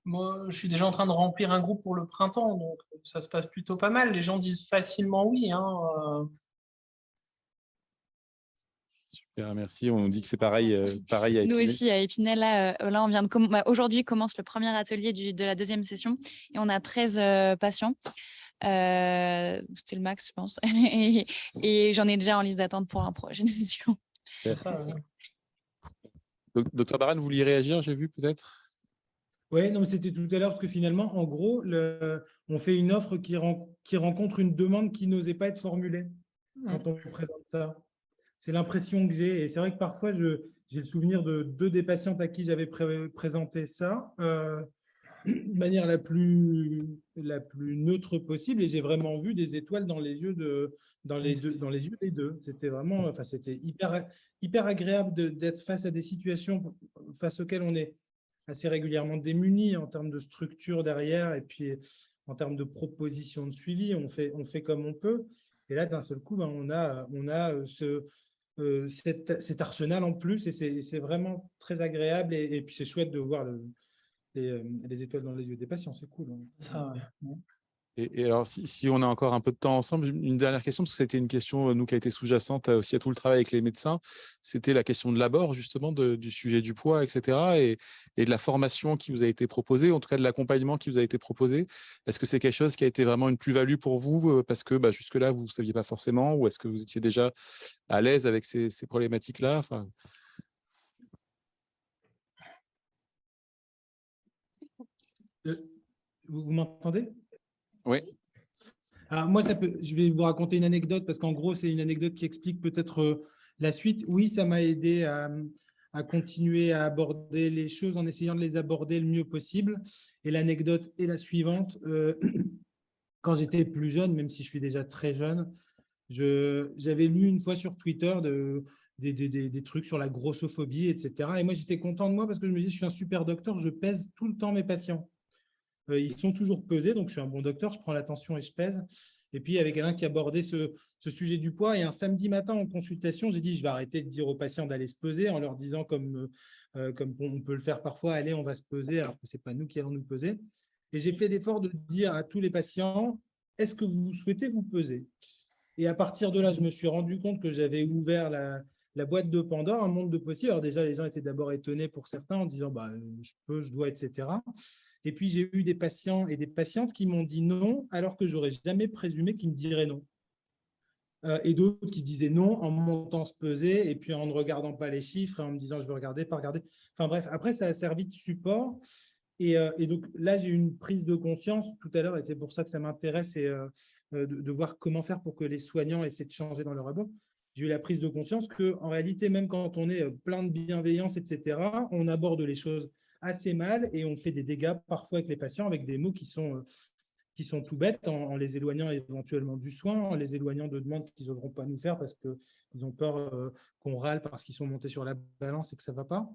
Moi, je suis déjà en train de remplir un groupe pour le printemps, donc ça se passe plutôt pas mal. Les gens disent facilement oui. Super, merci. On dit que c'est pareil, pareil à Nous Épinay. aussi, à Épinay, là on vient de aujourd'hui commence le premier atelier de la deuxième session et on a 13 patients. C'était le max, je pense. et j'en ai déjà en liste d'attente pour la prochaine session. Docteur Baran, vous vouliez réagir, j'ai vu peut-être? Oui, non, c'était tout à l'heure, parce que finalement, en gros, on fait une offre qui rencontre une demande qui n'osait pas être formulée quand on présente ça. C'est l'impression que j'ai. Et c'est vrai que parfois, j'ai le souvenir de 2 des patientes à qui j'avais présenté ça de manière la plus neutre possible. Et j'ai vraiment vu des étoiles dans les yeux des deux. C'était vraiment, enfin, c'était hyper agréable d'être face à des situations face auxquelles on est assez régulièrement démunis en termes de structure derrière et puis en termes de propositions de suivi. On fait comme on peut. Et là, d'un seul coup, on a cet arsenal en plus et c'est vraiment très agréable et puis c'est chouette de voir les étoiles dans les yeux des patients, c'est cool. Ça, ouais. Et alors, si on a encore un peu de temps ensemble, une dernière question, parce que c'était une question, nous, qui a été sous-jacente aussi à tout le travail avec les médecins, c'était la question de l'abord, justement, du sujet du poids, etc., et de la formation qui vous a été proposée, en tout cas de l'accompagnement qui vous a été proposé. Est-ce que c'est quelque chose qui a été vraiment une plus-value pour vous, parce que jusque-là, vous ne saviez pas forcément, ou est-ce que vous étiez déjà à l'aise avec ces problématiques-là? Vous m'entendez? Oui. Alors moi, je vais vous raconter une anecdote parce qu'en gros, c'est une anecdote qui explique peut-être la suite. Oui, ça m'a aidé à continuer à aborder les choses en essayant de les aborder le mieux possible. Et l'anecdote est la suivante. Quand j'étais plus jeune, même si je suis déjà très jeune, j'avais lu une fois sur Twitter des trucs sur la grossophobie, etc. Et moi, j'étais content de moi parce que je me disais, je suis un super docteur, je pèse tout le temps mes patients. Ils sont toujours pesés, donc je suis un bon docteur, je prends l'attention et je pèse. Et puis, il y avait quelqu'un qui abordait ce sujet du poids. Et un samedi matin, en consultation, j'ai dit, je vais arrêter de dire aux patients d'aller se peser en leur disant, comme on peut le faire parfois, allez, on va se peser, alors que ce n'est pas nous qui allons nous peser. Et j'ai fait l'effort de dire à tous les patients, est-ce que vous souhaitez vous peser? Et à partir de là, je me suis rendu compte que j'avais ouvert la boîte de Pandore, un monde de possibles. Alors déjà, les gens étaient d'abord étonnés pour certains en disant, je peux, je dois, etc. Et puis, j'ai eu des patients et des patientes qui m'ont dit non, alors que j'aurais jamais présumé qu'ils me diraient non. Et d'autres qui disaient non en montant se peser et puis en ne regardant pas les chiffres et en me disant je veux regarder, pas regarder. Enfin bref, après, ça a servi de support. Et donc là, j'ai eu une prise de conscience tout à l'heure, et c'est pour ça que ça m'intéresse de voir comment faire pour que les soignants essaient de changer dans leur abord. J'ai eu la prise de conscience qu'en réalité, même quand on est plein de bienveillance, etc., on aborde les choses assez mal et on fait des dégâts parfois avec les patients avec des mots qui sont tout bêtes en les éloignant éventuellement du soin, en les éloignant de demandes qu'ils n'oseront pas nous faire parce qu'ils ont peur qu'on râle parce qu'ils sont montés sur la balance et que ça ne va pas.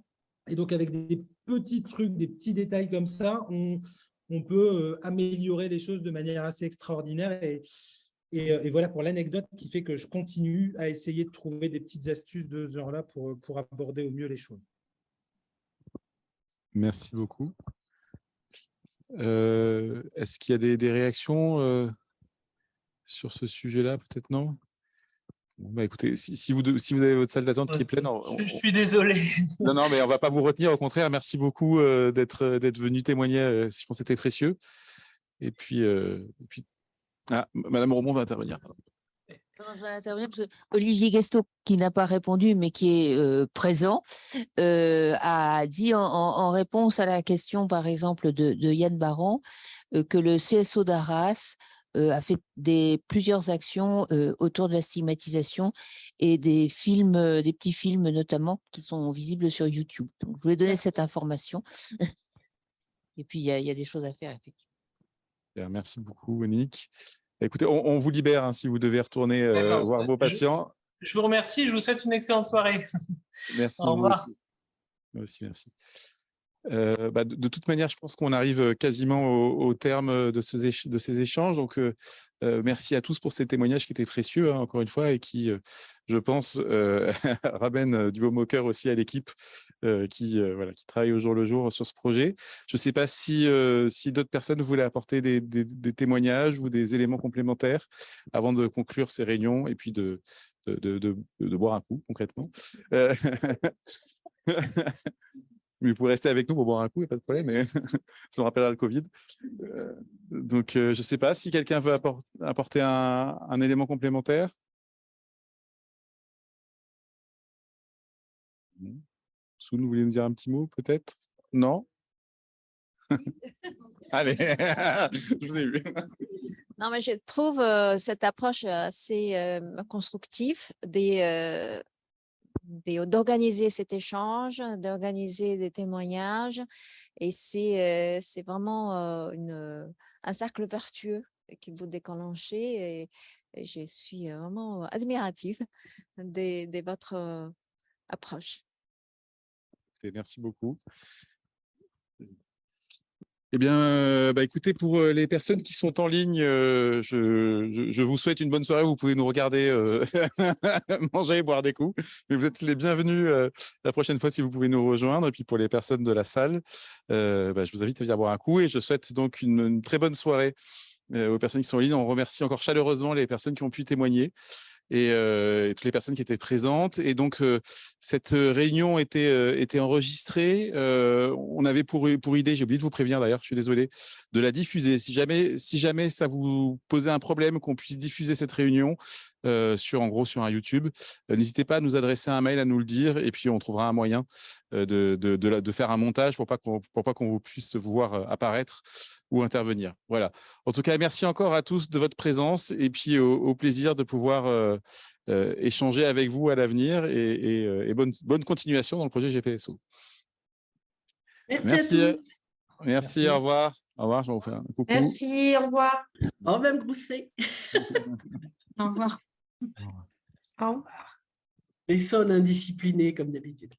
Et donc, avec des petits trucs, des petits détails comme ça, on peut améliorer les choses de manière assez extraordinaire. Et voilà pour l'anecdote qui fait que je continue à essayer de trouver des petites astuces de ce genre-là pour aborder au mieux les choses. Merci beaucoup. Est-ce qu'il y a des réactions sur ce sujet-là? Peut-être non? Écoutez, si vous avez votre salle d'attente qui est pleine… Je suis désolé. Non, mais on ne va pas vous retenir. Au contraire, merci beaucoup d'être venu témoigner. Je pense que c'était précieux. Et puis Madame Romont va intervenir. Je vais intervenir parce que Olivier Guesto, qui n'a pas répondu, mais qui est présent, a dit en réponse à la question, par exemple, de Yann Baran, que le CSO d'Arras a fait plusieurs actions autour de la stigmatisation et des petits films notamment, qui sont visibles sur YouTube. Donc, je voulais donner cette information. Et puis, il y a des choses à faire, effectivement. Merci beaucoup, Monique. Écoutez, on vous libère si vous devez retourner voir vos patients. Je vous remercie, je vous souhaite une excellente soirée. Merci. Au revoir. Moi aussi, merci. De toute manière, je pense qu'on arrive quasiment au terme de ces échanges. Donc, merci à tous pour ces témoignages qui étaient précieux, hein, encore une fois, et qui, je pense, ramènent du baume au cœur aussi à l'équipe qui travaille au jour le jour sur ce projet. Je ne sais pas si d'autres personnes voulaient apporter des témoignages ou des éléments complémentaires avant de conclure ces réunions et puis de boire un coup, concrètement. Mais vous pouvez rester avec nous pour boire un coup, il n'y a pas de problème, mais ça me rappellera le Covid. Donc, je ne sais pas si quelqu'un veut apporter un élément complémentaire. Soun, vous voulez nous dire un petit mot, peut-être? Non? Allez, je vous ai vu. Non, mais je trouve cette approche assez constructive d'organiser cet échange, d'organiser des témoignages. Et c'est vraiment un cercle vertueux que vous déclenchez. Et je suis vraiment admirative de votre approche. Merci beaucoup. Eh bien, écoutez, pour les personnes qui sont en ligne, je vous souhaite une bonne soirée. Vous pouvez nous regarder manger et boire des coups. Mais vous êtes les bienvenus la prochaine fois si vous pouvez nous rejoindre. Et puis pour les personnes de la salle, je vous invite à venir boire un coup. Et je souhaite donc une très bonne soirée aux personnes qui sont en ligne. On remercie encore chaleureusement les personnes qui ont pu témoigner. Et toutes les personnes qui étaient présentes. Et donc, cette réunion était enregistrée. On avait pour idée, j'ai oublié de vous prévenir d'ailleurs, je suis désolé, de la diffuser. Si jamais ça vous posait un problème qu'on puisse diffuser cette réunion sur un YouTube, n'hésitez pas à nous adresser un mail, à nous le dire, et puis on trouvera un moyen de faire un montage pour pas qu'on vous puisse vous voir apparaître ou intervenir. Voilà. En tout cas, merci encore à tous de votre présence et puis au plaisir de pouvoir échanger avec vous à l'avenir et bonne continuation dans le projet GPSO. Merci à tous. Merci, au revoir. Au revoir, je vais vous faire un coucou. Merci, au revoir. Au revoir, Grousset. Au revoir. Au revoir. Les sons indisciplinés, comme d'habitude.